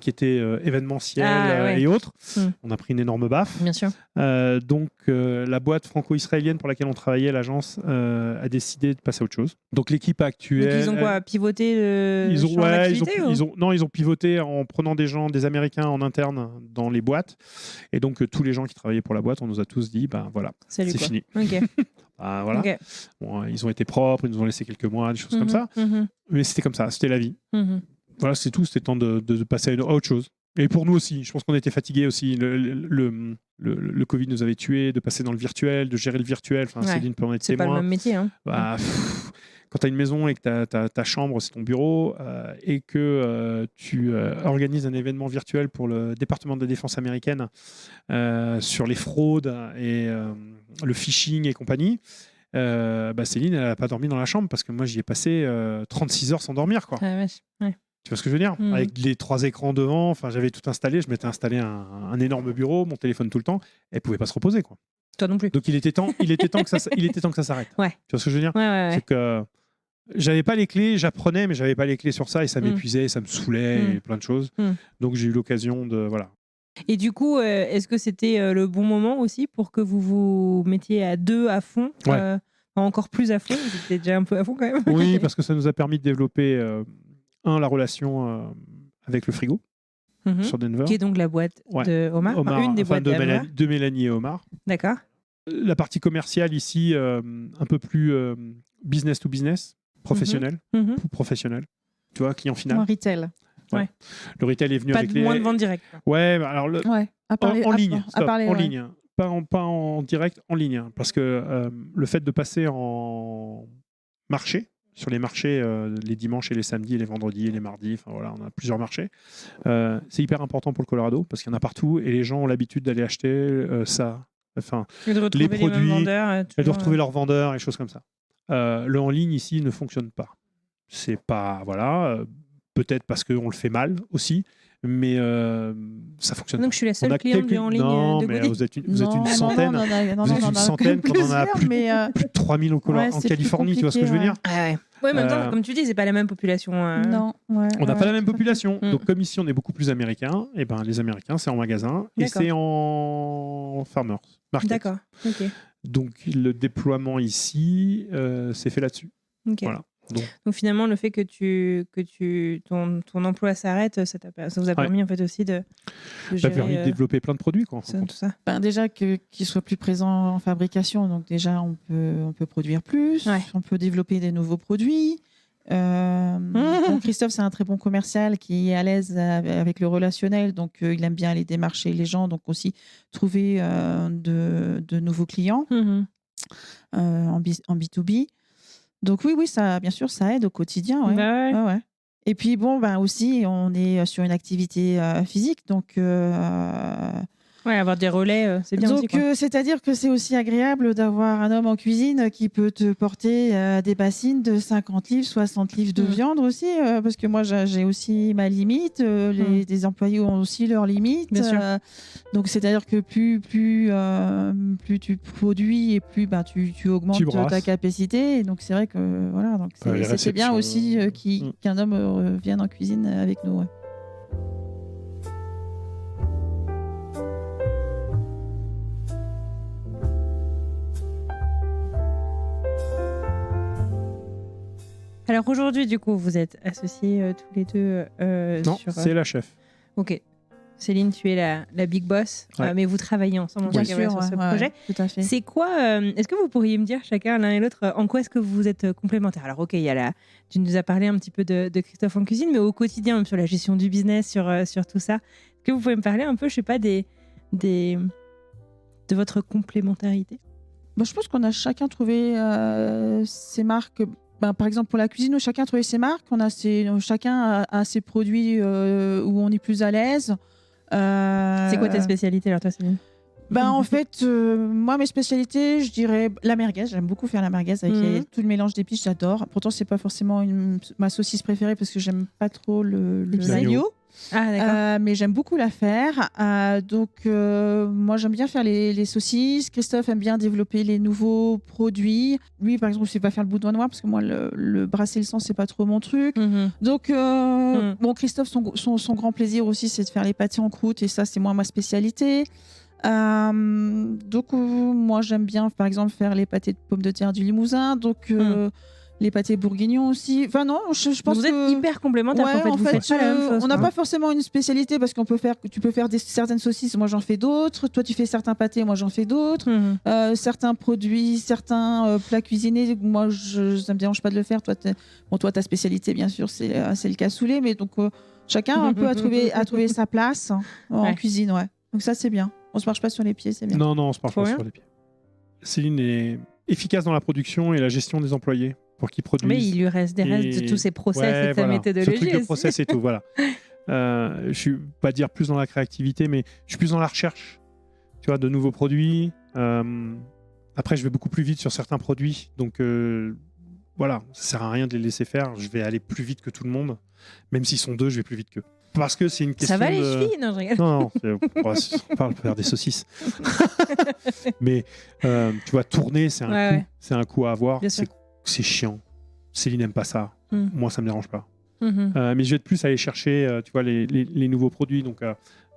qui était événementiel et autres, on a pris une énorme baffe. Bien sûr. Donc, la boîte franco-israélienne pour laquelle on travaillait, l'agence, a décidé de passer à autre chose. Donc, l'équipe actuelle... Donc, ils ont quoi, pivoté ils ont pivoté en prenant des Américains en interne dans les boîtes. Et donc, tous les gens qui travaillaient pour la boîte, on nous a tous dit, voilà, c'est fini. Ok. Voilà. Okay. Bon, ils ont été propres, ils nous ont laissé quelques mois, des choses comme ça. Mais c'était comme ça, c'était la vie. Voilà, c'est tout. C'était temps de passer à autre chose. Et pour nous aussi, je pense qu'on était fatigués aussi. Le Covid nous avait tués, de passer dans le virtuel, de gérer le virtuel. Céline peut en être témoin. C'est pas le même métier. Hein. Quand tu as une maison et que ta chambre, c'est ton bureau, et que tu organises un événement virtuel pour le département de défense américaine sur les fraudes et le phishing et compagnie, Céline, elle n'a pas dormi dans la chambre parce que moi, j'y ai passé 36 heures sans dormir. Quoi. Ouais. Tu vois ce que je veux dire ? Avec les 3 écrans devant, j'avais tout installé, je m'étais installé un énorme bureau, mon téléphone tout le temps, elle ne pouvait pas se reposer. Quoi. Toi non plus. Donc il était temps que ça s'arrête. Ouais. Tu vois ce que je veux dire ? Ouais. C'est que j'avais pas les clés, j'apprenais, mais j'avais pas les clés sur ça et ça m'épuisait, ça me saoulait, et plein de choses. Donc j'ai eu l'occasion de Et du coup, est-ce que c'était le bon moment aussi pour que vous vous mettiez à 2 à fond, encore plus à fond? Vous étiez déjà un peu à fond quand même. Oui, parce que ça nous a permis de développer la relation avec le frigo sur Denver, qui est donc la boîte de Omar, une des boîtes de Mélanie et Omar. D'accord. La partie commerciale ici, un peu plus business to business. Professionnel, tu vois, client final. Un retail. Ouais. Le retail est venu pas avec moins de vente directe. Ouais, alors en ligne, en ligne, pas en direct, en ligne, parce que le fait de passer en marché, sur les marchés les dimanches et les samedis, et les vendredis et les mardis, on a plusieurs marchés. C'est hyper important pour le Colorado parce qu'il y en a partout et les gens ont l'habitude d'aller acheter ça. Et de retrouver les produits, vendeurs, et de retrouver leurs vendeurs et choses comme ça. Le en ligne ici ne fonctionne pas. C'est pas peut-être parce qu'on le fait mal aussi, mais ça fonctionne. Donc je suis la seule cliente du en ligne. Non, de mais Goody. vous êtes une centaine. Vous êtes une centaine quand on en a plus de 3000 en Californie. Tu vois ce que je veux dire? Oui, en même temps, comme tu dis, c'est pas la même population. Non. On n'a pas la même population. Donc comme ici on est beaucoup plus américains, et les Américains c'est en magasin et c'est en farmers market. D'accord. Ok. Donc le déploiement ici c'est fait là-dessus. Ok. Voilà. Donc finalement, le fait que ton emploi s'arrête, ça vous a permis en fait aussi de gérer, ça a permis de développer plein de produits, quoi. Tout ça. Déjà qu'ils soient plus présents en fabrication, donc déjà on peut produire plus, on peut développer des nouveaux produits. Donc Christophe, c'est un très bon commercial qui est à l'aise avec le relationnel, donc il aime bien aller démarcher les gens, donc aussi trouver de nouveaux clients en B2B. Donc oui, ça, bien sûr, ça aide au quotidien. Ouais. Et puis aussi, on est sur une activité physique, donc avoir des relais, c'est bien aussi. Donc c'est-à-dire que c'est aussi agréable d'avoir un homme en cuisine qui peut te porter des bassines de 50 livres, 60 livres de viande aussi, parce que moi j'ai aussi ma limite, les employés ont aussi leurs limites. Bien sûr. Donc c'est-à-dire que plus tu produis et plus tu augmentes ta capacité. Et donc c'est vrai que donc c'est bien aussi qu'un homme vienne en cuisine avec nous. Ouais. Alors aujourd'hui, du coup, vous êtes associés tous les deux Non, c'est la chef. Ok. Céline, tu es la big boss, mais vous travaillez ensemble sur ce projet. Tout à fait. C'est quoi est-ce que vous pourriez me dire chacun l'un et l'autre en quoi est-ce que vous êtes complémentaires? Alors ok, tu nous as parlé un petit peu de Christophe en cuisine, mais au quotidien, même sur la gestion du business, sur tout ça, est-ce que vous pouvez me parler un peu, je sais pas, des de votre complémentarité? Je pense qu'on a chacun trouvé ses marques. Par exemple, pour la cuisine, chacun a trouvé ses marques. Chacun a ses produits où on est plus à l'aise. C'est quoi ta spécialité alors, toi, Céline? En fait, moi, mes spécialités, je dirais la merguez. J'aime beaucoup faire la merguez avec tout le mélange d'épices, j'adore. Pourtant, c'est pas forcément ma saucisse préférée parce que j'aime pas trop l'agneau. Ah, d'accord. Mais j'aime beaucoup la faire. Moi, j'aime bien faire les saucisses. Christophe aime bien développer les nouveaux produits. Lui, par exemple, je ne sais pas faire le boudin noir parce que moi, le brasser le sang, c'est pas trop mon truc. Donc, Christophe, son grand plaisir aussi, c'est de faire les pâtés en croûte. Et ça, c'est moi, ma spécialité. Moi, j'aime bien, par exemple, faire les pâtés de pommes de terre du Limousin. Les pâtés bourguignons aussi. Enfin non, je pense vous êtes hyper complémentaires. Ouais, vous faites pas la même chose. On n'a pas forcément une spécialité parce tu peux faire certaines saucisses, moi j'en fais d'autres. Toi tu fais certains pâtés, moi j'en fais d'autres. Certains produits, certains plats cuisinés, moi ça me dérange pas de le faire. Toi ta spécialité bien sûr c'est le cassoulet, mais donc chacun un peu a trouvé sa place en cuisine, ouais. Donc ça c'est bien. On se marche pas sur les pieds, c'est bien. Non, on se marche pas sur les pieds. Céline est efficace dans la production et la gestion des employés. Pour qu'ils produisent. Mais il lui reste des restes de tous ses process et de sa méthodologie. Ce truc de process et tout, voilà. Je suis pas dire plus dans la créativité, mais je suis plus dans la recherche. Tu vois, de nouveaux produits. Après, je vais beaucoup plus vite sur certains produits, donc ça sert à rien de les laisser faire. Je vais aller plus vite que tout le monde, même s'ils sont deux, je vais plus vite qu'eux. Parce que c'est une question. Ça va les chevilles? Non, je rigole. Non, on parle de faire des saucisses. Mais tu vois, tourner, c'est un coût. C'est un coût à avoir. C'est chiant. Céline n'aime pas ça. Moi, ça me dérange pas. Mais je vais de plus aller chercher, tu vois, les nouveaux produits. Donc,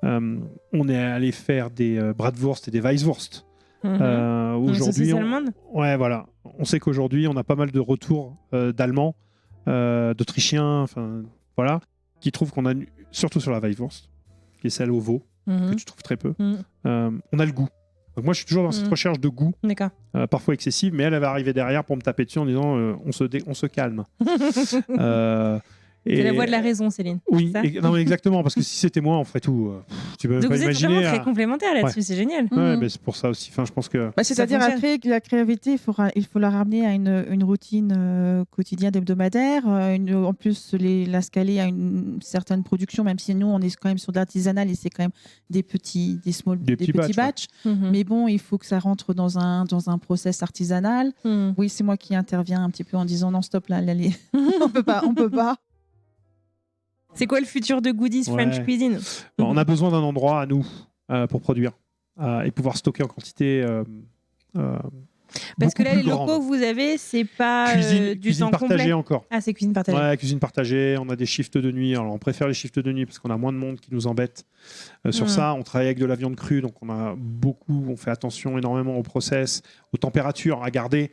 on est allé faire des bratwurst et des weisswurst. Aujourd'hui, ouais, voilà. On sait qu'aujourd'hui, on a pas mal de retours d'Allemands, d'Autrichiens, enfin, voilà, qui trouvent qu'on a, surtout sur la weisswurst, qui est celle au veau, que tu trouves très peu, on a le goût. Donc moi, je suis toujours dans cette recherche de goût, parfois excessive, mais elle va arriver derrière pour me taper dessus en disant on se calme. C'est la voix de la raison, Céline. Oui, non, mais exactement, parce que si c'était moi, on ferait tout. Tu peux donc pas vous imaginer. êtes vraiment très complémentaires là-dessus, c'est génial. Ouais, mais c'est pour ça aussi. Enfin, je pense que. C'est-à-dire après la créativité, il faut la ramener à une routine quotidienne, hebdomadaire. En plus, la scaler à une certaine production, même si nous, on est quand même sur de l'artisanal et c'est quand même des petits batchs. Mais bon, il faut que ça rentre dans un process artisanal. Oui, c'est moi qui interviens un petit peu en disant non, stop, là, on peut pas. C'est quoi le futur de Goodies French Cuisine? On a besoin d'un endroit à nous pour produire et pouvoir stocker en quantité. Parce que là, les locaux que vous avez, c'est pas du temps complet. Cuisine partagée encore. Ah, c'est cuisine partagée. Ouais, cuisine partagée. On a des shifts de nuit. Alors, on préfère les shifts de nuit parce qu'on a moins de monde qui nous embête sur ça. On travaille avec de la viande crue, donc on fait attention énormément au process, aux températures à garder.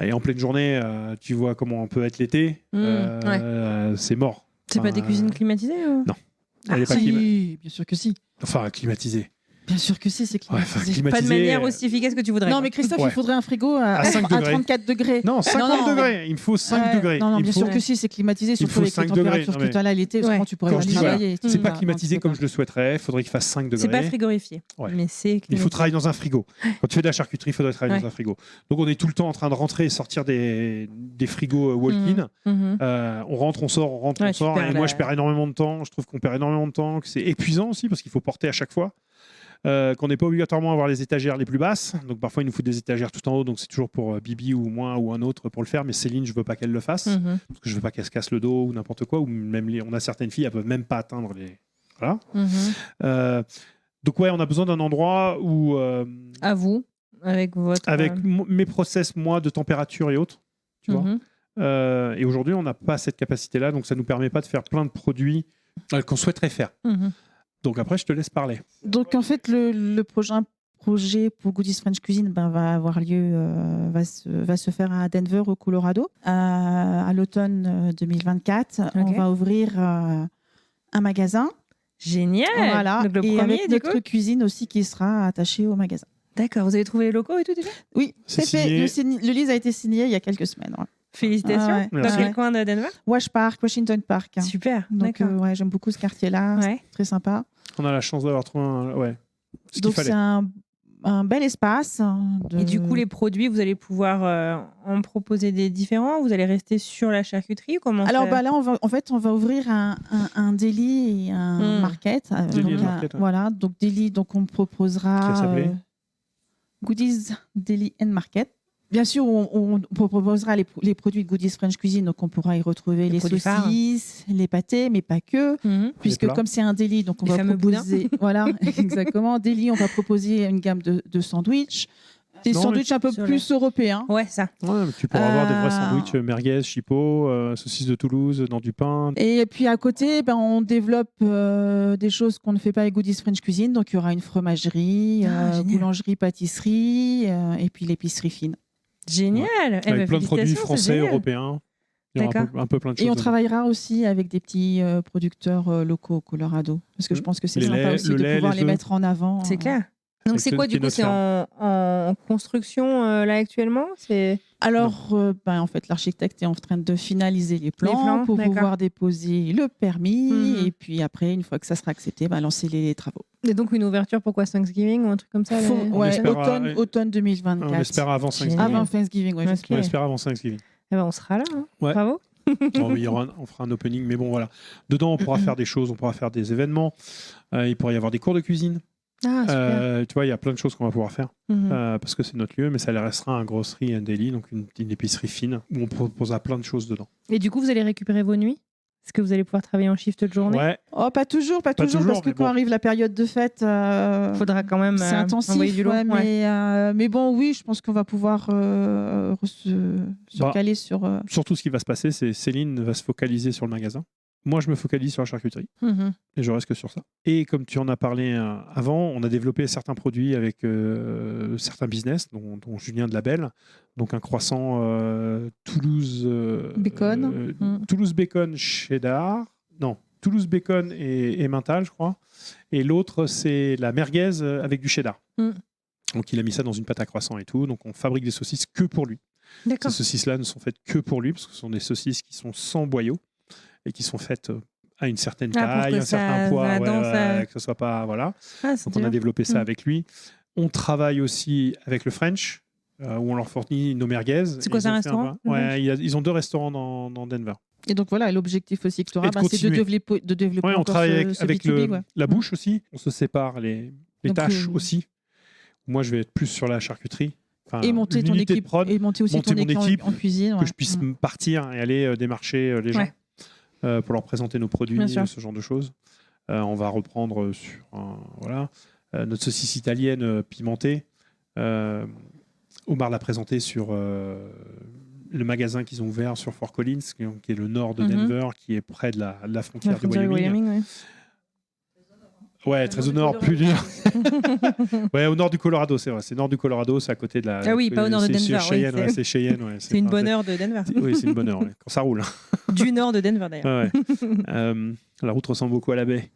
Et en pleine journée, tu vois comment on peut être l'été. C'est mort. C'est pas des cuisines climatisées ou... Non. Elle est pas bien sûr que si. Enfin, climatisée. Bien sûr que si, c'est climatisé. Pas de manière aussi efficace que tu voudrais. Non, mais Christophe, il faudrait un frigo à 34 degrés. Non, 50 degrés. Il me faut 5 degrés. Non, bien sûr que si, c'est climatisé, surtout avec les températures que tu as là l'été. Comment tu pourrais travailler? C'est pas climatisé comme je le souhaiterais. Il faudrait qu'il fasse 5 degrés. C'est pas frigorifié. Mais c'est. Il faut travailler dans un frigo. Quand tu fais de la charcuterie, il faudrait travailler dans un frigo. Donc, on est tout le temps en train de rentrer et sortir des frigos walk-in. On rentre, on sort, on rentre, on sort. Et moi, je perds énormément de temps. Je trouve qu'on perd énormément de temps, que c'est épuisant aussi parce qu'il faut porter à chaque fois. Qu'on n'est pas obligatoirement à avoir les étagères les plus basses. Donc parfois, il nous faut des étagères tout en haut. Donc c'est toujours pour Bibi ou moi ou un autre pour le faire. Mais Céline, je veux pas qu'elle le fasse. Parce que je veux pas qu'elle se casse le dos ou n'importe quoi. Ou même on a certaines filles, elles peuvent même pas atteindre les... Voilà. Donc ouais, on a besoin d'un endroit où... à vous, avec votre... Avec mes process, moi, de température et autres. Tu vois. Et aujourd'hui, on n'a pas cette capacité-là. Donc ça nous permet pas de faire plein de produits qu'on souhaiterait faire. Donc après, je te laisse parler. Donc en fait, le projet pour Goodies French Cuisine va avoir lieu, va se faire à Denver, au Colorado, à l'automne 2024. Okay. On va ouvrir un magasin. Génial. Voilà. Donc, le et premier, avec notre cuisine aussi qui sera attachée au magasin. D'accord. Vous avez trouvé les locaux et tout déjà? Oui, c'est fait. Le lease a été signé il y a quelques semaines. Ouais. Félicitations. Dans quel coin de Denver? Wash Park, Washington Park. Super. Donc j'aime beaucoup ce quartier-là. C'est très sympa. On a la chance d'avoir trouvé Ce qu'il Donc fallait. c'est un bel espace. Et du coup, les produits, vous allez pouvoir en proposer des différents. Vous allez rester sur la charcuterie. Comment Alors là, on va ouvrir un deli et un market. Deli Donc, et market, ouais. voilà, donc deli, donc on Qui va proposera s'appeler Goodies Deli and Market. Bien sûr, on proposera les produits de Goodies French Cuisine, donc on pourra y retrouver les produits saucisses, les pâtés, mais pas que. Puisque plats. comme c'est un deli, donc on Les va fameux proposer, voilà, exactement, deli, on va proposer une gamme de sandwichs, des Non, sandwichs un peu sur plus européens. Ouais, ça. Ouais, mais tu pourras avoir des vrais sandwichs merguez, chipot, saucisses de Toulouse, dans du pain. Et puis à côté, on développe des choses qu'on ne fait pas avec Goodies French Cuisine. Donc il y aura une fromagerie, génial. boulangerie, pâtisserie, et puis l'épicerie fine. Génial. Avec plein de produits français, européens. Il y aura un peu plein de choses. Et on travaillera aussi avec des petits producteurs locaux au Colorado. Parce que je pense que c'est sympa aussi de pouvoir les mettre en avant. C'est clair. Donc c'est quoi du coup? C'est en construction là actuellement? Alors, en fait, l'architecte est en train de finaliser les plans pour pouvoir déposer le permis. Et puis après, une fois que ça sera accepté, lancer les travaux. Et donc une ouverture pour quoi? Thanksgiving ou un truc comme ça? Automne 2024. On espère avant Thanksgiving. Avant Thanksgiving, oui. On espère avant Thanksgiving. On sera là. Hein. Ouais. Bravo. On fera un opening, mais bon, voilà. Dedans, on pourra faire des choses, on pourra faire des événements. Il pourra y avoir des cours de cuisine. Ah, tu vois, il y a plein de choses qu'on va pouvoir faire parce que c'est notre lieu, mais ça restera un grocery and deli, donc une épicerie fine où on proposera plein de choses dedans. Et du coup, vous allez récupérer vos nuits? Est-ce que vous allez pouvoir travailler en shift de journée? Ouais. Oh, pas toujours, parce que quand arrive la période de fête, faudra quand même c'est intensif, envoyer du lot. Mais bon, oui, je pense qu'on va pouvoir se caler sur. Surtout, ce qui va se passer, c'est Céline va se focaliser sur le magasin. Moi, je me focalise sur la charcuterie et je reste que sur ça. Et comme tu en as parlé avant, on a développé certains produits avec certains business, dont Julien de la Belle. Donc un croissant Toulouse bacon, Toulouse bacon cheddar. Non, Toulouse bacon et mental, je crois. Et l'autre, c'est la merguez avec du cheddar. Donc il a mis ça dans une pâte à croissant et tout. Donc on fabrique des saucisses que pour lui. Ces saucisses-là ne sont faites que pour lui parce que ce sont des saucisses qui sont sans boyau et qui sont faites à une certaine taille, un certain poids, que ce soit pas voilà. Donc on a développé ça avec lui. On travaille aussi avec le French où on leur fournit nos merguez. C'est quoi, c'est un restaurant? Ils ont 2 restaurants dans Denver. Et donc voilà, l'objectif aussi que tu auras, c'est de développer. On travaille avec B2B, la bouche aussi. On se sépare les tâches aussi. Moi, je vais être plus sur la charcuterie. Et monter ton équipe, et monter aussi ton équipe en cuisine, que je puisse partir et aller démarcher les gens pour leur présenter nos produits, ce genre de choses. On va reprendre sur notre saucisse italienne pimentée. Omar l'a présentée sur le magasin qu'ils ont ouvert sur Fort Collins, qui est le nord de Denver, qui est près de la frontière du Wyoming. Ouais, très au nord, plus dur. Ouais, au nord du Colorado, c'est vrai. C'est nord du Colorado, c'est à côté de la. Ah oui, pas au nord de Denver. C'est Cheyenne. Ouais, c'est une bonne heure de Denver. Oui, c'est une bonne heure, quand ça roule. Du nord de Denver, d'ailleurs. La route ressemble beaucoup à la baie.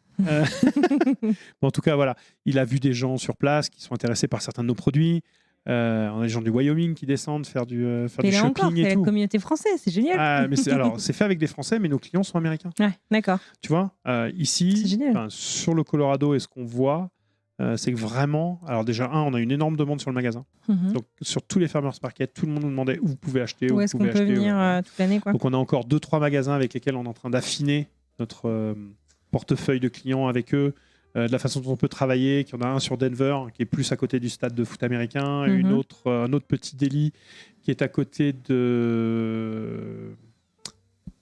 En tout cas, voilà. Il a vu des gens sur place qui sont intéressés par certains de nos produits. On a des gens du Wyoming qui descendent faire du shopping encore, et tout. La communauté française, c'est génial. Mais c'est fait avec des Français, mais nos clients sont américains. Ouais, d'accord. Tu vois, ici, sur le Colorado, et ce qu'on voit, c'est que vraiment, alors déjà, on a une énorme demande sur le magasin. Donc, sur tous les farmers market, tout le monde nous demandait où vous pouvez acheter, où est-ce qu'on peut venir toute l'année, quoi. Donc, on a encore 2-3 magasins avec lesquels on est en train d'affiner notre portefeuille de clients avec eux. De la façon dont on peut travailler, qu'il y en a un sur Denver qui est plus à côté du stade de foot américain, et un autre petit deli qui est à côté de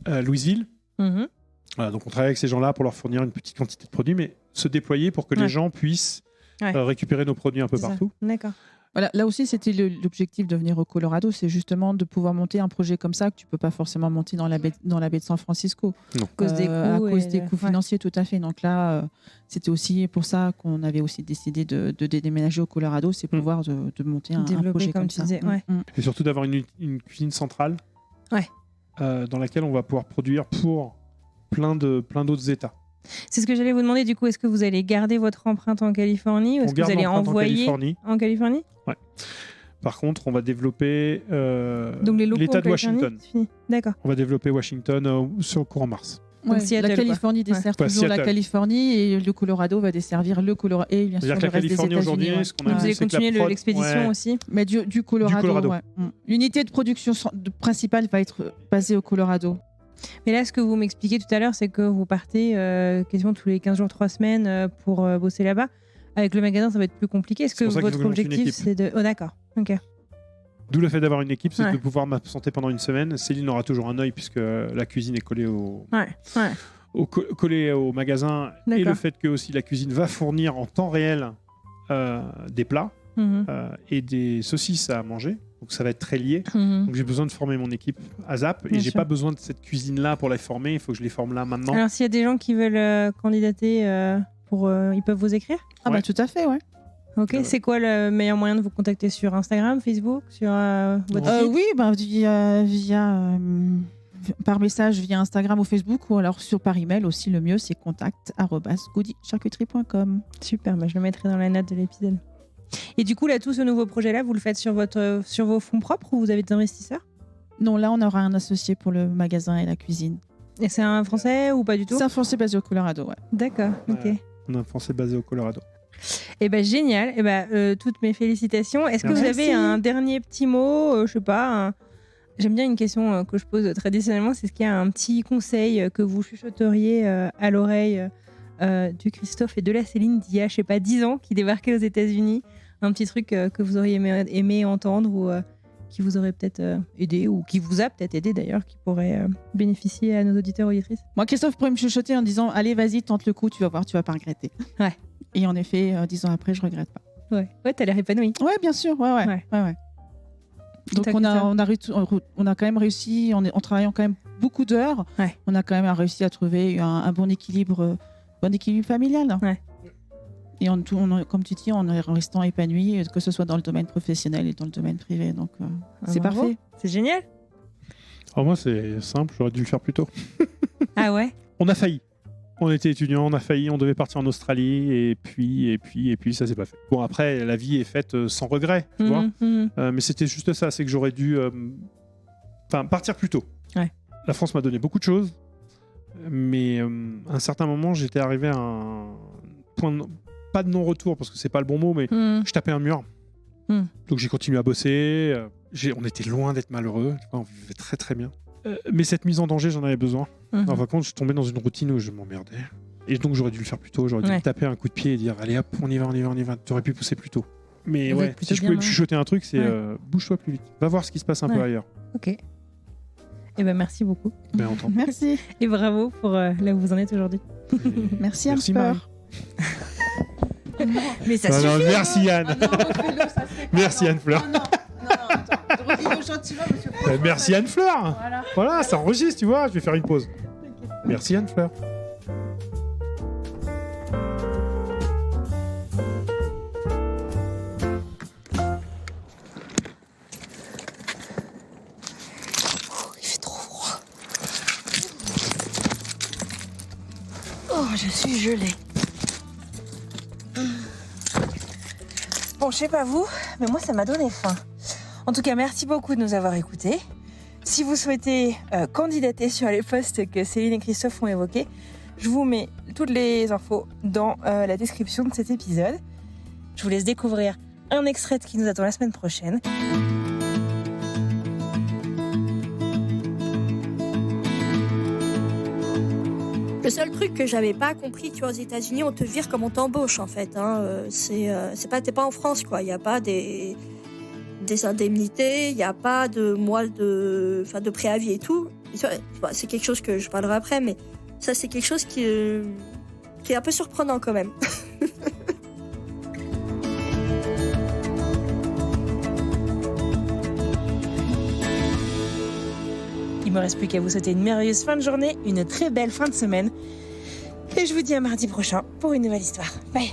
Louisville. Voilà, donc on travaille avec ces gens-là pour leur fournir une petite quantité de produits, mais se déployer pour que les gens puissent récupérer nos produits un peu partout. D'accord. Voilà, là aussi, c'était l'objectif de venir au Colorado, c'est justement de pouvoir monter un projet comme ça que tu ne peux pas forcément monter dans la baie de San Francisco. Non. À cause des coûts financiers, tout à fait. Donc là, c'était aussi pour ça qu'on avait aussi décidé de déménager au Colorado, c'est pouvoir de monter un projet comme ça. Et surtout d'avoir une cuisine centrale dans laquelle on va pouvoir produire pour plein d'autres États. C'est ce que j'allais vous demander, du coup, est-ce que vous allez garder votre empreinte en Californie ou est-ce que vous allez envoyer en Californie? Ouais. Par contre, on va développer donc les locaux l'État de Washington. D'accord. On va développer Washington sur le courant mars. Ouais, Seattle, la Californie dessert Ouais. toujours la Seattle. Californie et le Colorado va desservir le Colorado et bien sûr C'est-à-dire le que la reste des Californie aujourd'hui, États-Unis. ce qu'on a Vous vu, allez c'est que la continuer prod- l'expédition ouais. aussi. Mais du Colorado. Ouais. L'unité de production principale va être basée au Colorado. Mais là, ce que vous m'expliquez tout à l'heure, c'est que vous partez quasiment tous les 15 jours, 3 semaines pour bosser là-bas. Avec le magasin, ça va être plus compliqué. Est-ce C'est que pour ça qu'il faut votre que je monte une objectif, équipe. c'est de... Oh, d'accord. Ok. D'où le fait d'avoir une équipe, c'est Ouais. de pouvoir m'absenter pendant une semaine. Céline aura toujours un œil puisque la cuisine est collée collée au magasin. Et D'accord. le fait que aussi la cuisine va fournir en temps réel des plats Mhm. et des saucisses à manger. Donc ça va être très lié. Mhm. Donc j'ai besoin de former mon équipe à ZAP et Bien j'ai sûr. pas besoin de cette cuisine-là pour la former. Il faut que je les forme là maintenant. Alors, s'il y a des gens qui veulent candidater, ils peuvent vous écrire. Ah Ouais. bah tout à fait, ouais. Ok. Ouais. C'est quoi le meilleur moyen de vous contacter sur Instagram, Facebook, sur votre site Oui, bah, via par message via Instagram ou Facebook ou alors par email aussi. Le mieux, c'est contact@goodycharcuterie.com. Super. Bah, je le mettrai dans la note de l'épisode. Et du coup, là, tout ce nouveau projet-là, vous le faites sur vos fonds propres ou vous avez des investisseurs? Non, là, on aura un associé pour le magasin et la cuisine. Et c'est un Français ou pas du tout? C'est un Français basé au Colorado, ouais. D'accord. Ok. Ouais. On a un Français basé au Colorado. Eh ben génial. Eh ben toutes mes félicitations. Est-ce que vous Merci. avez un dernier petit mot, je sais pas. J'aime bien une question que je pose traditionnellement, c'est est-ce qu'il y a un petit conseil que vous chuchoteriez à l'oreille du Christophe et de la Céline d'il y a, je sais pas, 10 ans, qui débarquaient aux États-Unis, un petit truc que vous auriez aimé entendre ou qui vous aurait peut-être aidé ou qui vous a peut-être aidé d'ailleurs, qui pourrait bénéficier à nos auditeurs auditrices. Moi, Christophe pourrait me chuchoter en disant allez, vas-y, tente le coup, tu vas voir, tu vas pas regretter. Ouais. Et en effet, 10 ans après, je regrette pas. Ouais, t'as l'air épanoui. Ouais, bien sûr, ouais. Donc T'as on que ça. a quand même réussi, en travaillant quand même beaucoup d'heures, Ouais. on a quand même réussi à trouver un bon équilibre familial. Ouais. Et comme tu dis, en restant épanoui, que ce soit dans le domaine professionnel et dans le domaine privé. Donc c'est Bravo. parfait. C'est génial. Alors moi, c'est simple, j'aurais dû le faire plus tôt. Ah ouais. On a failli. On était étudiants, on a failli, on devait partir en Australie et puis ça s'est pas fait. Bon, après, la vie est faite sans regret, tu vois. Mhm. Mais c'était juste ça, c'est que j'aurais dû partir plus tôt. Ouais. La France m'a donné beaucoup de choses, mais à un certain moment, j'étais arrivé à un point, pas de non-retour parce que c'est pas le bon mot, mais Mhm. je tapais un mur. Mhm. Donc j'ai continué à bosser. On était loin d'être malheureux, tu vois, on vivait très très bien. Mais cette mise en danger, j'en avais besoin. Mhm. En fin de compte, je tombais dans une routine où je m'emmerdais. Et donc j'aurais dû le faire plus tôt, j'aurais dû Ouais. me taper un coup de pied et dire allez hop, on y va. T'aurais pu pousser plus tôt. Mais Vous ouais, êtes plutôt si je bien, pouvais me hein. chuchoter un truc, c'est Ouais. bouge-toi plus vite. Va voir ce qui se passe un peu Ouais. ailleurs. Ok. Eh ben merci beaucoup. Ben, entends. Merci. Et bravo pour là où vous en êtes aujourd'hui. Merci, Merci Anne-Fleur. Marie. Mais ça Non, non, suffit. merci Yann. Merci Anne-Fleur. Non, attends. Redis-le gentiment, monsieur. Merci Anne-Fleur. Voilà. Voilà, ça enregistre, tu vois. Je vais faire une pause. Merci Anne-Fleur. Il fait trop froid. Oh, je suis gelée. Bon, je sais pas vous, mais moi, ça m'a donné faim. En tout cas, merci beaucoup de nous avoir écoutés. Si vous souhaitez candidater sur les postes que Céline et Christophe ont évoqués, je vous mets toutes les infos dans la description de cet épisode. Je vous laisse découvrir un extrait qui nous attend la semaine prochaine. Le seul truc que j'avais pas compris, tu vois, aux États-Unis, on te vire comme on t'embauche en fait. Hein. T'es pas en France quoi. Il y a pas des indemnités, il y a pas de mois de préavis et tout. Et tu vois, c'est quelque chose que je parlerai après, mais ça c'est quelque chose qui est un peu surprenant quand même. Il me reste plus qu'à vous souhaiter une merveilleuse fin de journée, une très belle fin de semaine. Et je vous dis à mardi prochain pour une nouvelle histoire. Bye.